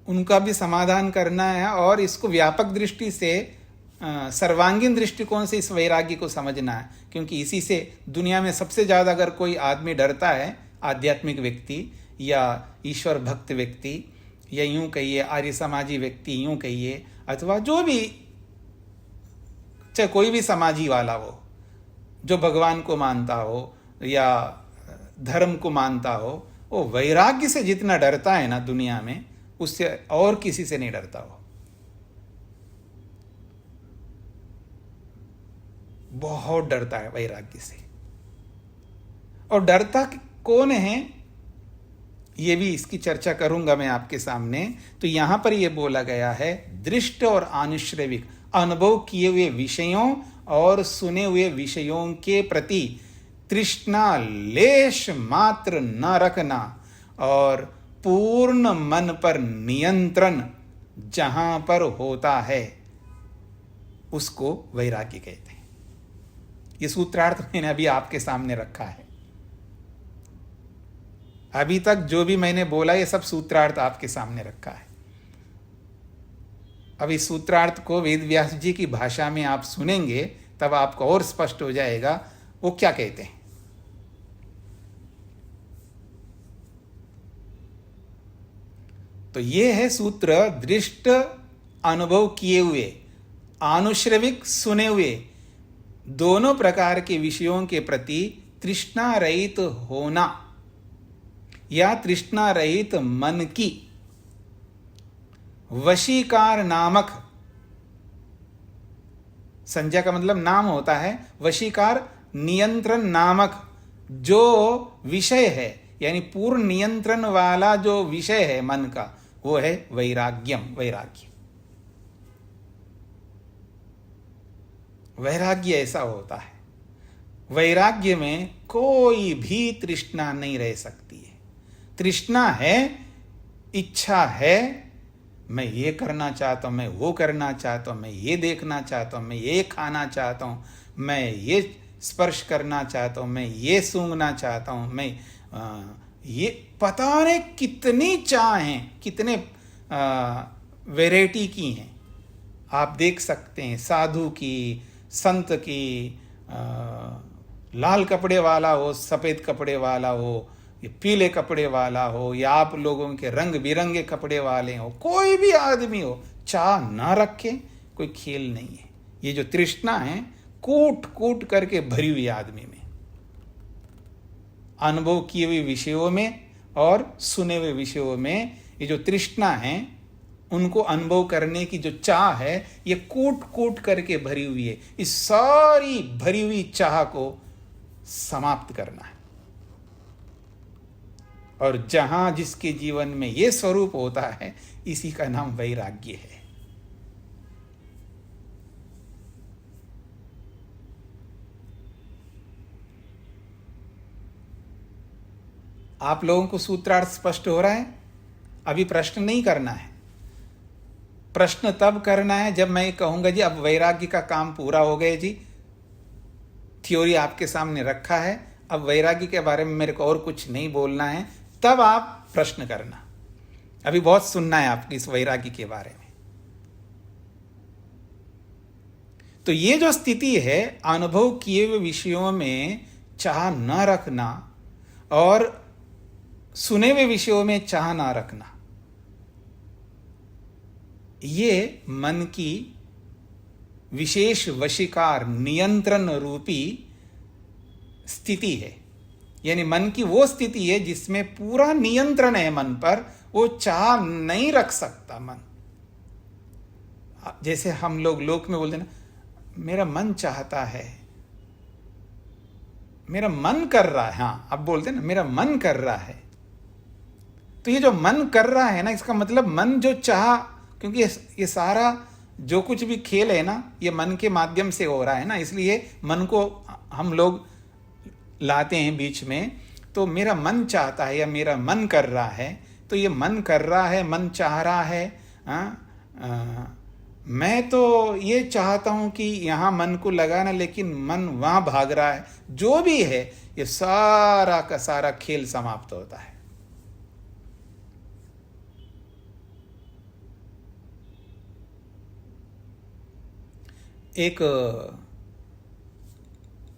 उनका भी समाधान करना है, और इसको व्यापक दृष्टि से, सर्वांगीण दृष्टिकोण से इस वैराग्य को समझना है। क्योंकि इसी से दुनिया में सबसे ज़्यादा अगर कोई आदमी डरता है, आध्यात्मिक व्यक्ति या ईश्वर भक्त व्यक्ति, या यूं कहिए आर्य समाजी व्यक्ति, यूं कहिए, अथवा जो भी, चाहे कोई भी समाजी वाला हो, जो भगवान को मानता हो या धर्म को मानता हो, वो वैराग्य से जितना डरता है ना दुनिया में, उससे और किसी से नहीं डरता हो। बहुत डरता है वैराग्य से। और डरता कौन है, ये भी इसकी चर्चा करूंगा मैं आपके सामने। तो यहां पर यह बोला गया है, दृष्ट और आनुश्रविक, अनुभव किए हुए विषयों और सुने हुए विषयों के प्रति तृष्णा लेश मात्र न रखना, और पूर्ण मन पर नियंत्रण जहां पर होता है, उसको वैराग्य कहते हैं। ये सूत्रार्थ मैंने अभी आपके सामने रखा है। अभी तक जो भी मैंने बोला, ये सब सूत्रार्थ आपके सामने रखा है। अब इस सूत्रार्थ को वेद व्यास जी की भाषा में आप सुनेंगे, तब आपको और स्पष्ट हो जाएगा वो क्या कहते हैं। तो ये है सूत्र, दृष्ट अनुभव किए हुए, आनुश्रविक सुने हुए, दोनों प्रकार के विषयों के प्रति तृष्णा रहित होना, या तृष्णा रहित मन की वशीकार नामक, संज्ञा का मतलब नाम होता है, वशीकार नियंत्रण नामक जो विषय है, यानी पूर्ण नियंत्रण वाला जो विषय है मन का, वो है वैराग्यम, वैराग्य। वैराग्य ऐसा होता है, वैराग्य में कोई भी तृष्णा नहीं रह सकती है। तृष्णा है, इच्छा है, मैं ये करना चाहता हूं, मैं वो करना चाहता हूं, मैं ये देखना चाहता हूं, मैं ये खाना चाहता हूं, मैं ये स्पर्श करना चाहता हूं, मैं ये सूंघना चाहता हूं, मैं ये, पता नहीं कितनी चाह हैं, कितने वैरायटी की हैं। आप देख सकते हैं, साधु की, संत की, लाल कपड़े वाला हो, सफ़ेद कपड़े वाला हो, ये पीले कपड़े वाला हो या आप लोगों के रंग बिरंगे कपड़े वाले हो, कोई भी आदमी हो, चाह ना रखे कोई खेल नहीं है। ये जो तृष्णा है कूट कूट करके भरी हुई आदमी में, अनुभव किए हुए विषयों में और सुने हुए विषयों में, ये जो तृष्णा है उनको अनुभव करने की जो चाह है ये कूट कूट करके भरी हुई है। इस सारी भरी हुई चाह को समाप्त करना है। और जहां जिसके जीवन में ये स्वरूप होता है इसी का नाम वैराग्य है। आप लोगों को सूत्रार्थ स्पष्ट हो रहा है? अभी प्रश्न नहीं करना है। प्रश्न तब करना है जब मैं कहूंगा जी अब वैराग्य का काम पूरा हो गया जी, थ्योरी आपके सामने रखा है, अब वैराग्य के बारे में मेरे को और कुछ नहीं बोलना है, तब आप प्रश्न करना। अभी बहुत सुनना है आपकी इस वैराग्य के बारे में। तो ये जो स्थिति है अनुभव किए हुए विषयों में चाह न रखना और सुने हुए विषयों में चाह ना रखना, ये मन की विशेष वशीकार नियंत्रण रूपी स्थिति है। यानी मन की वो स्थिति है जिसमें पूरा नियंत्रण है मन पर, वो चाह नहीं रख सकता मन। जैसे हम लोग लोक में बोलते ना, मेरा मन चाहता है, मेरा मन कर रहा है। हाँ, अब बोलते ना मेरा मन कर रहा है। तो ये जो मन कर रहा है ना, इसका मतलब मन जो चाह, क्योंकि ये सारा जो कुछ भी खेल है ना ये मन के माध्यम से हो रहा है ना, इसलिए मन को हम लोग लाते हैं बीच में। तो मेरा मन चाहता है या मेरा मन कर रहा है, तो ये मन कर रहा है, मन चाह रहा है। मैं तो ये चाहता हूं कि यहां मन को लगाना, लेकिन मन वहां भाग रहा है। जो भी है ये सारा का सारा खेल समाप्त होता है। एक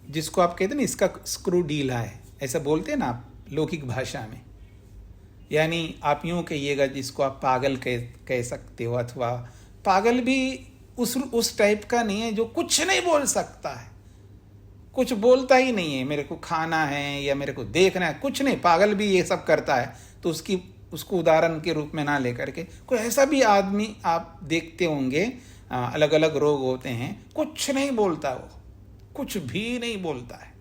जिसको आप कहते हैं ना इसका स्क्रू ढीला है, ऐसा बोलते हैं ना आप लौकिक भाषा में। यानी आप यूं कहिएगा जिसको आप पागल कह सकते हो, अथवा पागल भी उस टाइप का नहीं है जो कुछ नहीं बोल सकता है, कुछ बोलता ही नहीं है, मेरे को खाना है या मेरे को देखना है, कुछ नहीं। पागल भी ये सब करता है। तो उसको उदाहरण के रूप में ना लेकर के कोई ऐसा भी आदमी आप देखते होंगे, अलग अलग रोग होते हैं, कुछ नहीं बोलता, वो कुछ भी नहीं बोलता है।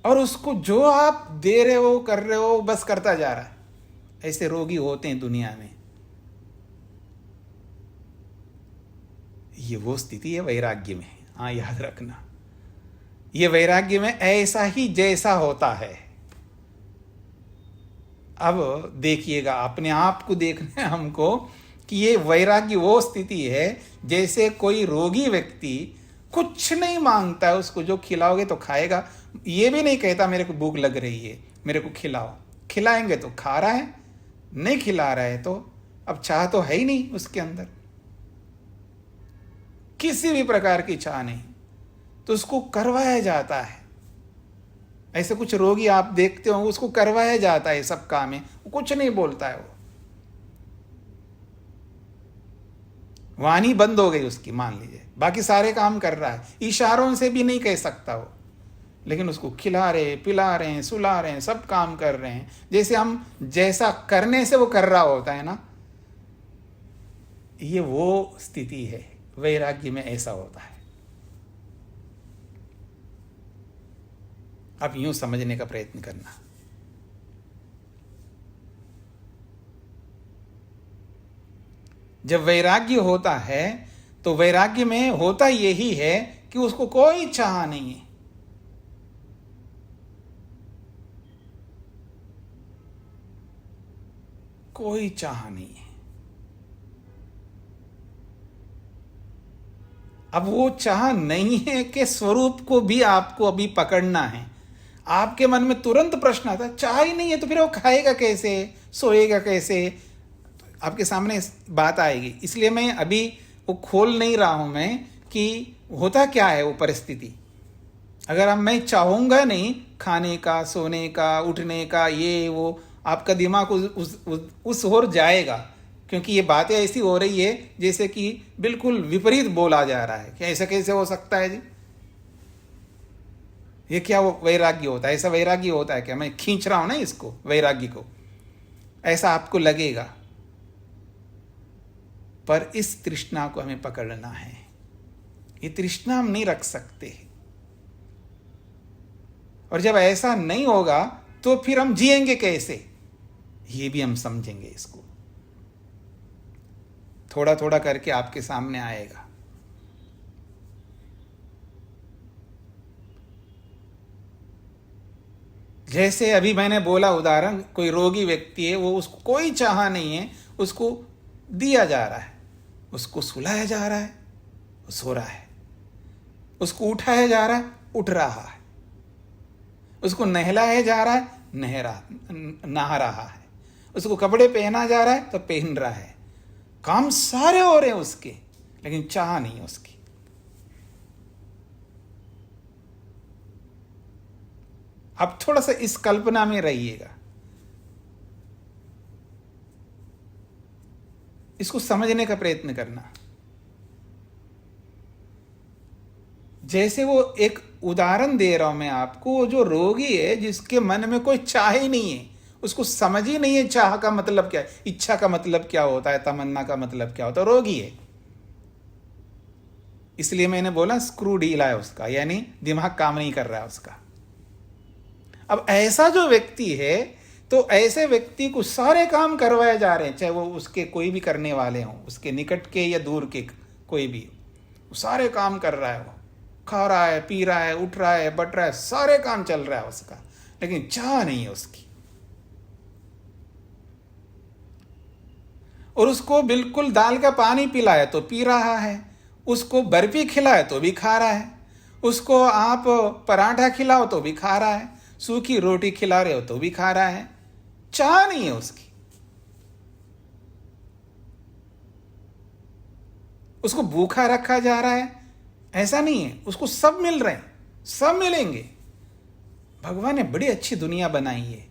और उसको जो आप दे रहे हो कर रहे हो बस करता जा रहा है। ऐसे रोगी होते हैं दुनिया में। ये वो स्थिति है वैराग्य में। हाँ, याद रखना, ये वैराग्य में ऐसा ही जैसा होता है। अब देखिएगा, अपने आप को देखना है हमको कि ये वैराग्य वो स्थिति है जैसे कोई रोगी व्यक्ति कुछ नहीं मांगता है, उसको जो खिलाओगे तो खाएगा। ये भी नहीं कहता मेरे को भूख लग रही है मेरे को खिलाओ, खिलाएंगे तो खा रहा है, नहीं खिला रहा है तो अब चाह तो है ही नहीं उसके अंदर, किसी भी प्रकार की चाह नहीं, तो उसको करवाया जाता है। ऐसे कुछ रोगी आप देखते हो, उसको करवाया जाता है सब काम है, वो कुछ नहीं बोलता है, वो वाणी बंद हो गई उसकी, मान लीजिए, बाकी सारे काम कर रहा है, इशारों से भी नहीं कह सकता वो, लेकिन उसको खिला रहे, पिला रहे हैं, सुला रहे हैं, सब काम कर रहे हैं। जैसे हम जैसा करने से वो कर रहा होता है ना, ये वो स्थिति है वैराग्य में, ऐसा होता है। अब यूं समझने का प्रयत्न करना। जब वैराग्य होता है तो वैराग्य में होता यही है कि उसको कोई चाह नहीं है, कोई चाह नहीं है। अब वो चाह नहीं है के स्वरूप को भी आपको अभी पकड़ना है। आपके मन में तुरंत प्रश्न आता है, चाह ही नहीं है तो फिर वो खाएगा कैसे, सोएगा कैसे? तो आपके सामने बात आएगी। इसलिए मैं अभी वो खोल नहीं रहा हूं मैं कि होता क्या है वो परिस्थिति। अगर हम मैं चाहूंगा नहीं खाने का, सोने का, उठने का, ये वो, आपका दिमाग उस ओर जाएगा, क्योंकि ये बातें ऐसी हो रही है जैसे कि बिल्कुल विपरीत बोला जा रहा है कि ऐसा कैसे हो सकता है जी, ये क्या वो वैराग्य होता है? ऐसा वैराग्य होता है क्या? मैं खींच रहा हूं ना इसको, वैराग्य को, ऐसा आपको लगेगा। पर इस तृष्णा को हमें पकड़ना है। ये तृष्णा हम नहीं रख सकते, और जब ऐसा नहीं होगा तो फिर हम जिएंगे कैसे, ये भी हम समझेंगे। इसको थोड़ा थोड़ा करके आपके सामने आएगा। जैसे अभी मैंने बोला उदाहरण, कोई रोगी व्यक्ति है, वो उसको कोई चाह नहीं है, उसको दिया जा रहा है, उसको सुलाया जा रहा है, वो सो रहा है, उसको उठाया जा रहा है, उठ रहा है, उसको नहलाया जा रहा है, नहा रहा है, उसको कपड़े पहना जा रहा है तो पहन रहा है, काम सारे हो रहे हैं उसके, लेकिन चाह नहीं उसकी। अब थोड़ा सा इस कल्पना में रहिएगा, इसको समझने का प्रयत्न करना। जैसे वो एक उदाहरण दे रहा हूं मैं आपको, वो जो रोगी है जिसके मन में कोई चाह ही नहीं है, उसको समझ ही नहीं है चाह का मतलब क्या है, इच्छा का मतलब क्या होता है, तमन्ना का मतलब क्या होता है, रोगी है। इसलिए मैंने बोला स्क्रू ढीला है उसका, यानी दिमाग काम नहीं कर रहा है उसका। अब ऐसा जो व्यक्ति है, तो ऐसे व्यक्ति को सारे काम करवाए जा रहे हैं, चाहे वो उसके कोई भी करने वाले हों, उसके निकट के या दूर के कोई भी, वो सारे काम कर रहा है, वो खा रहा है, पी रहा है, उठ रहा है, बट रहा है, सारे काम चल रहा है उसका, लेकिन चाह नहीं है उसकी। और उसको बिल्कुल दाल का पानी पिलाए तो पी रहा है, उसको बर्फी खिलाए तो भी खा रहा है, उसको आप पराठा खिलाओ तो भी खा रहा है, सूखी रोटी खिला रहे हो तो भी खा रहा है। चाह नहीं है उसकी। उसको भूखा रखा जा रहा है, ऐसा नहीं है, उसको सब मिल रहे हैं, सब मिलेंगे। भगवान ने बड़ी अच्छी दुनिया बनाई है,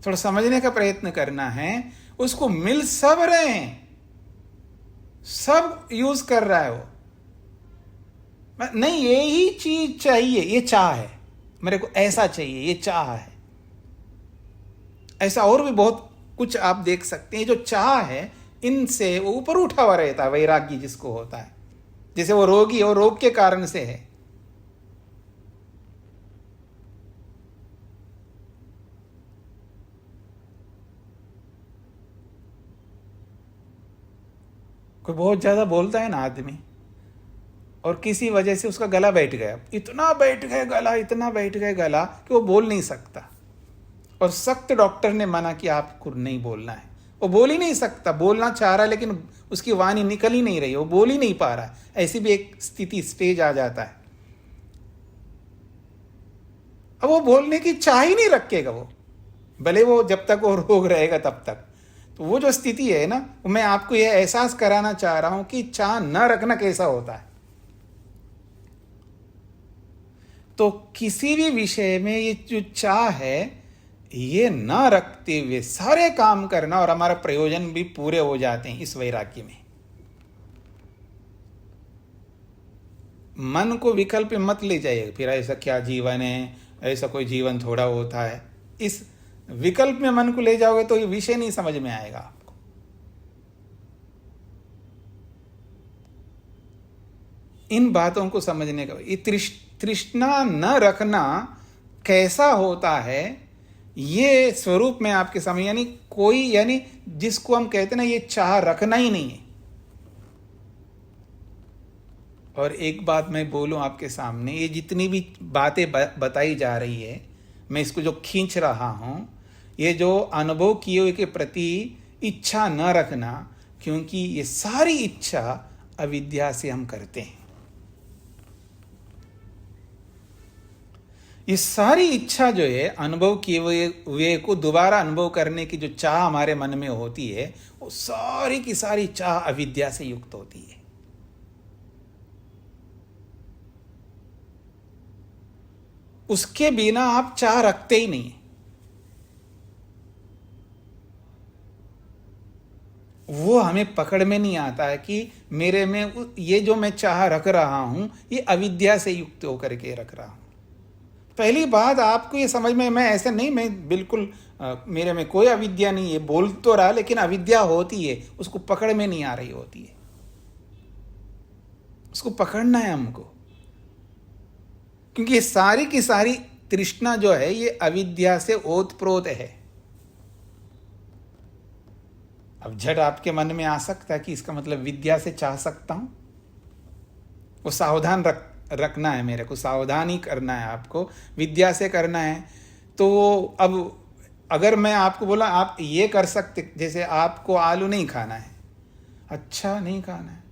थोड़ा समझने का प्रयत्न करना है। उसको मिल सब रहे हैं, सब यूज कर रहा है वो। नहीं, यही चीज चाहिए, ये चाह है, मेरे को ऐसा चाहिए, ये चाह है। ऐसा और भी बहुत कुछ आप देख सकते हैं। जो चाह है, इनसे वो ऊपर उठा हुआ रहता है, वैराग्य जिसको होता है। जैसे वो रोगी और रोग के कारण से है, कोई बहुत ज्यादा बोलता है ना आदमी, और किसी वजह से उसका गला बैठ गया, इतना बैठ गया गला, इतना बैठ गया गला कि वो बोल नहीं सकता, और सख्त डॉक्टर ने मना किया आपको नहीं बोलना है। वो बोल ही नहीं सकता, बोलना चाह रहा है लेकिन उसकी वाणी निकल ही नहीं रही, वो बोल ही नहीं पा रहा। ऐसी भी एक स्थिति, स्टेज आ जाता है। अब वो बोलने की चाह ही नहीं रखेगा वो, भले वो जब तक वो रोग रहेगा तब तक। तो वो जो स्थिति है ना, मैं आपको यह एहसास कराना चाह रहा हूं कि चाह न रखना कैसा होता है। तो किसी भी विषय में ये जो चाह है, ये ना रखते हुए सारे काम करना, और हमारा प्रयोजन भी पूरे हो जाते हैं इस वैराग्य में। मन को विकल्प में मत ले जाइए, फिर ऐसा क्या जीवन है, ऐसा कोई जीवन थोड़ा होता है। इस विकल्प में मन को ले जाओगे तो ये विषय नहीं समझ में आएगा आपको। इन बातों को समझने का, ये तृष्णा न रखना कैसा होता है, ये स्वरूप में आपके सामने, यानी कोई, यानी जिसको हम कहते हैं ना, ये चाह रखना ही नहीं है। और एक बात मैं बोलूं आपके सामने, ये जितनी भी बातें बताई जा रही है, मैं इसको जो खींच रहा हूं, ये जो अनुभव किए हुए के प्रति इच्छा न रखना, क्योंकि ये सारी इच्छा अविद्या से हम करते हैं। ये सारी इच्छा जो है, अनुभव किए हुए को दोबारा अनुभव करने की जो चाह हमारे मन में होती है, वो सारी की सारी चाह अविद्या से युक्त होती है। उसके बिना आप चाह रखते ही नहीं। वो हमें पकड़ में नहीं आता है कि मेरे में ये जो मैं चाह रख रहा हूं ये अविद्या से युक्त होकर के रख रहा हूं। पहली बात आपको ये समझ में, मैं ऐसे नहीं, मैं बिल्कुल मेरे में कोई अविद्या नहीं है बोल तो रहा, लेकिन अविद्या होती है, उसको पकड़ में नहीं आ रही होती है। उसको पकड़ना है हमको, क्योंकि ये सारी की सारी तृष्णा जो है ये अविद्या से ओतप्रोत है। अब झट आपके मन में आ सकता है कि इसका मतलब विद्या से चाह सकता हूं। वो सावधान रखना है, मेरे को सावधान ही करना है, आपको विद्या से करना है। तो अब अगर मैं आपको बोला आप ये कर सकते, जैसे आपको आलू नहीं खाना है, अच्छा नहीं खाना है,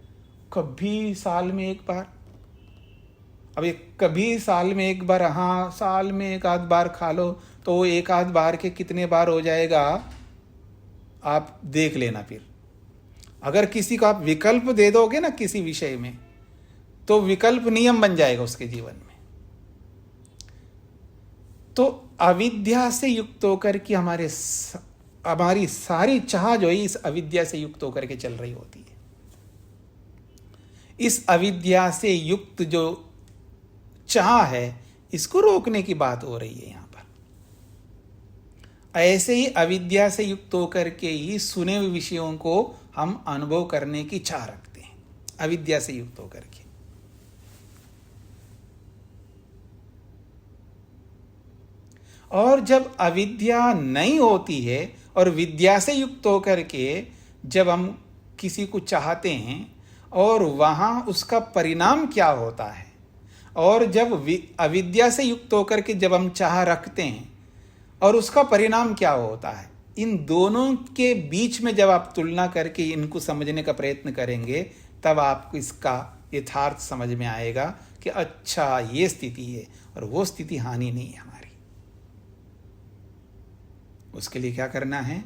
कभी साल में एक बार, अब ये कभी साल में एक बार, हाँ साल में एक आध बार खा लो, तो वो एक आध बार के कितने बार हो जाएगा आप देख लेना। फिर अगर किसी को आप विकल्प दे दोगे ना किसी विषय में, तो विकल्प नियम बन जाएगा उसके जीवन में। तो अविद्या से युक्त होकर के हमारी सारी चाह जो है इस अविद्या से युक्त होकर के चल रही होती है। इस अविद्या से युक्त जो चाह है इसको रोकने की बात हो रही है यहां पर। ऐसे ही अविद्या से युक्त होकर के ही सुने हुए विषयों को हम अनुभव करने की चाह रखते हैं, अविद्या से युक्त होकर के। और जब अविद्या नहीं होती है और विद्या से युक्त होकर के जब हम किसी को चाहते हैं और वहां उसका परिणाम क्या होता है, और जब अविद्या से युक्त होकर के जब हम चाह रखते हैं और उसका परिणाम क्या होता है, इन दोनों के बीच में जब आप तुलना करके इनको समझने का प्रयत्न करेंगे, तब आपको इसका यथार्थ समझ में आएगा कि अच्छा ये स्थिति है और वो स्थिति हानि नहीं है हमारी। उसके लिए क्या करना है,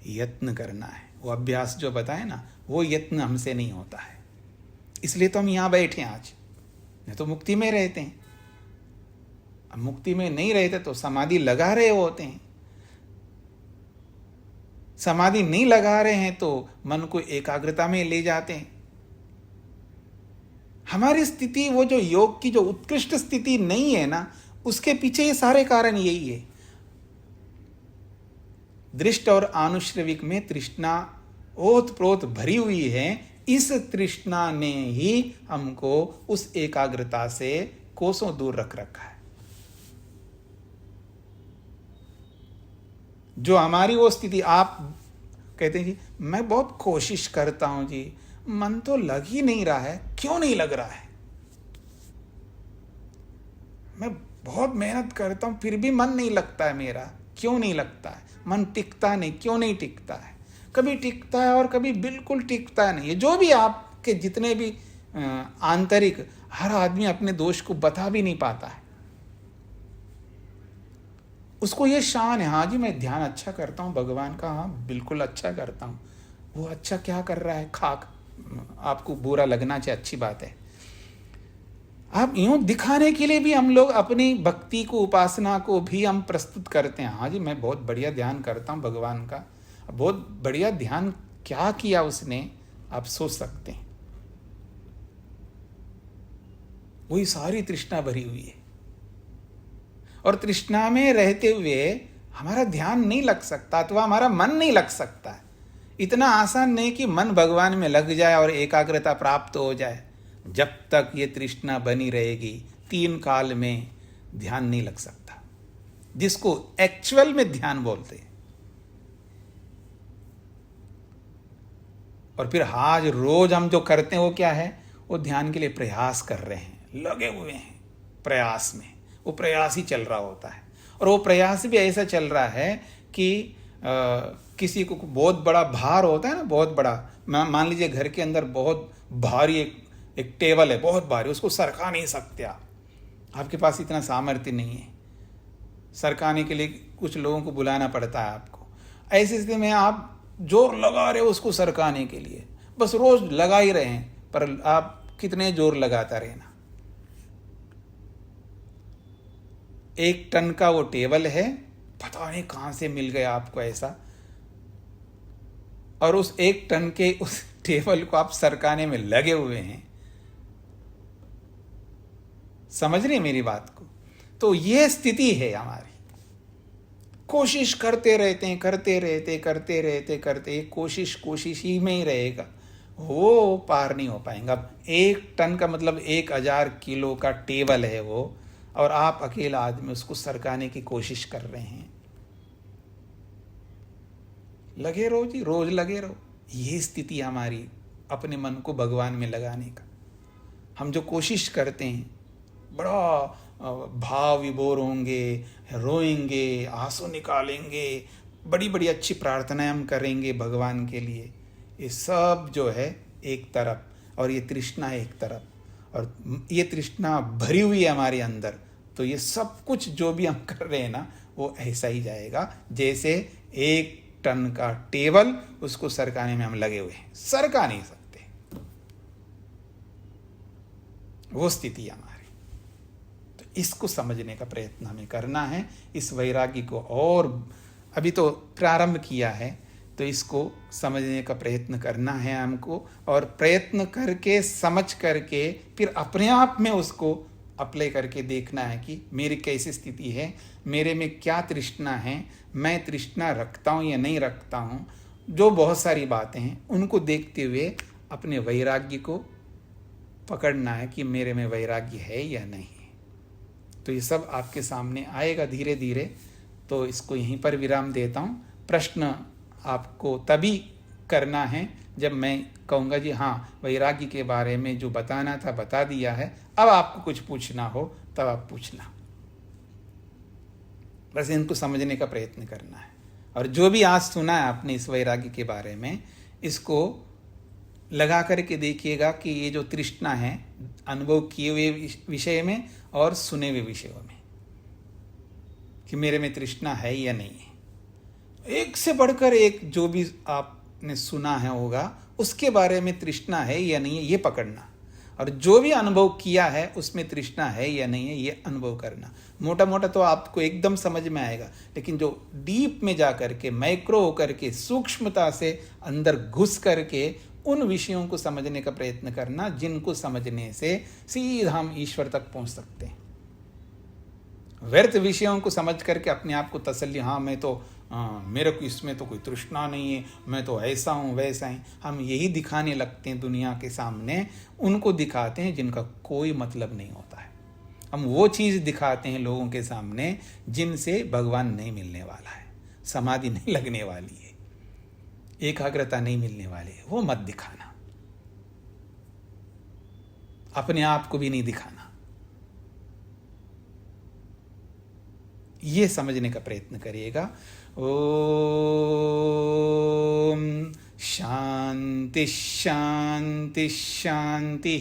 यत्न करना है। वो अभ्यास जो बताए ना, वो यत्न हमसे नहीं होता है। इसलिए तो हम यहां बैठे आज, नहीं तो मुक्ति में रहते हैं। अब मुक्ति में नहीं रहते तो समाधि लगा रहे होते हैं, समाधि नहीं लगा रहे हैं तो मन को एकाग्रता में ले जाते हैं। हमारी स्थिति वो जो योग की जो उत्कृष्ट स्थिति नहीं है ना, उसके पीछे ये सारे कारण यही है। दृष्ट और आनुश्रविक में तृष्णा ओतप्रोत भरी हुई है। इस तृष्णा ने ही हमको उस एकाग्रता से कोसों दूर रख रखा है। जो हमारी वो स्थिति, आप कहते हैं जी मैं बहुत कोशिश करता हूं जी, मन तो लग ही नहीं रहा है। क्यों नहीं लग रहा है? मैं बहुत मेहनत करता हूं फिर भी मन नहीं लगता है मेरा। क्यों नहीं लगता है? मन टिकता नहीं। क्यों नहीं टिकता है? कभी टिकता है और कभी बिल्कुल टिकता नहीं है। जो भी आपके जितने भी आंतरिक, हर आदमी अपने दोष को बता भी नहीं पाता है। उसको ये शान है, हाँ जी मैं ध्यान अच्छा करता हूँ भगवान का, हाँ बिल्कुल अच्छा करता हूँ। वो अच्छा क्या कर रहा है? खाक, आपको बुरा लगना चाहिए, अच्छी बात है। आप यूं दिखाने के लिए भी हम लोग अपनी भक्ति को, उपासना को भी हम प्रस्तुत करते हैं। हाँ जी मैं बहुत बढ़िया ध्यान करता हूँ भगवान का। बहुत बढ़िया ध्यान क्या किया उसने, आप सोच सकते हैं। वही सारी तृष्णा भरी हुई है और तृष्णा में रहते हुए हमारा ध्यान नहीं लग सकता अथवा हमारा मन नहीं लग सकता। इतना आसान नहीं कि मन भगवान में लग जाए और एकाग्रता प्राप्त हो जाए। जब तक ये तृष्णा बनी रहेगी 3 काल में ध्यान नहीं लग सकता, जिसको एक्चुअल में ध्यान बोलते हैं। और फिर आज रोज हम जो करते हैं वो क्या है? वो ध्यान के लिए प्रयास कर रहे हैं, लगे हुए हैं प्रयास में। वो प्रयास ही चल रहा होता है और वो प्रयास भी ऐसा चल रहा है कि किसी को बहुत बड़ा भार होता है ना, बहुत बड़ा, मान लीजिए घर के अंदर बहुत भारी एक टेबल है, बहुत भारी, उसको सरका नहीं सकते आप। आपके पास इतना सामर्थ्य नहीं है, सरकाने के लिए कुछ लोगों को बुलाना पड़ता है आपको। ऐसी स्थिति में आप जोर लगा रहे हो उसको सरकाने के लिए, बस रोज लगा ही रहे हैं, पर आप कितने जोर लगाता रहना। 1 टन का वो टेबल है, पता नहीं कहाँ से मिल गया आपको ऐसा, और उस 1 टन के उस टेबल को आप सरकाने में लगे हुए हैं। समझ रहे मेरी बात को? तो ये स्थिति है हमारी। कोशिश करते रहते, कोशिश ही में ही रहेगा, वो पार नहीं हो पाएगा। 1 टन का मतलब 1000 किलो का टेबल है वो, और आप अकेला आदमी उसको सरकाने की कोशिश कर रहे हैं। लगे रहो जी, रोज लगे रहो। ये स्थिति हमारी अपने मन को भगवान में लगाने का। हम जो कोशिश करते हैं, बड़ा भाव विभोर होंगे, रोएंगे, आंसू निकालेंगे, बड़ी बड़ी अच्छी प्रार्थनाएं हम करेंगे भगवान के लिए, ये सब जो है एक तरफ, और ये तृष्णा एक तरफ, और ये तृष्णा भरी हुई है हमारे अंदर। तो ये सब कुछ जो भी हम कर रहे हैं ना, वो ऐसा ही जाएगा जैसे 1 टन का टेबल, उसको सरकाने में हम लगे हुए हैं, सरका नहीं सकते। वो स्थिति हमारी। तो इसको समझने का प्रयत्न हमें करना है, इस वैराग्य को। और अभी तो प्रारंभ किया है, तो इसको समझने का प्रयत्न करना है हमको, और प्रयत्न करके समझ करके फिर अपने आप में उसको अप्लाई करके देखना है कि मेरी कैसी स्थिति है, मेरे में क्या तृष्णा है, मैं तृष्णा रखता हूँ या नहीं रखता हूँ। जो बहुत सारी बातें हैं उनको देखते हुए अपने वैराग्य को पकड़ना है कि मेरे में वैराग्य है या नहीं। तो ये सब आपके सामने आएगा धीरे धीरे। तो इसको यहीं पर विराम देता हूँ। प्रश्न आपको तभी करना है जब मैं कहूँगा जी हाँ, वैराग्य के बारे में जो बताना था बता दिया है, अब आपको कुछ पूछना हो तब आप पूछना। बस इनको समझने का प्रयत्न करना है। और जो भी आज सुना है आपने इस वैराग्य के बारे में, इसको लगा करके देखिएगा कि ये जो तृष्णा है अनुभव किए हुए विषय में और सुने हुए विषयों में, कि मेरे में तृष्णा है या नहीं है। एक से बढ़कर एक जो भी आपने सुना है होगा, उसके बारे में तृष्णा है या नहीं है ये पकड़ना, और जो भी अनुभव किया है उसमें तृष्णा है या नहीं है ये अनुभव करना। मोटा मोटा तो आपको एकदम समझ में आएगा, लेकिन जो डीप में जा करके, माइक्रो होकर के, सूक्ष्मता से अंदर घुस करके उन विषयों को समझने का प्रयत्न करना, जिनको समझने से सीधा हम ईश्वर तक पहुंच सकते हैं। व्यर्थ विषयों को समझ करके अपने आप को तसल्ली, हाँ मैं तो मेरे को इसमें तो कोई तृष्णा नहीं है, मैं तो ऐसा हूँ वैसा है, हम यही दिखाने लगते हैं दुनिया के सामने। उनको दिखाते हैं जिनका कोई मतलब नहीं होता है। हम वो चीज़ दिखाते हैं लोगों के सामने जिनसे भगवान नहीं मिलने वाला है, समाधि नहीं लगने वाली है, एकाग्रता नहीं मिलने वाली है। वो मत दिखाना, अपने आप को भी नहीं दिखाना। ये समझने का प्रयत्न करिएगा। ओम शांति शांति शांति।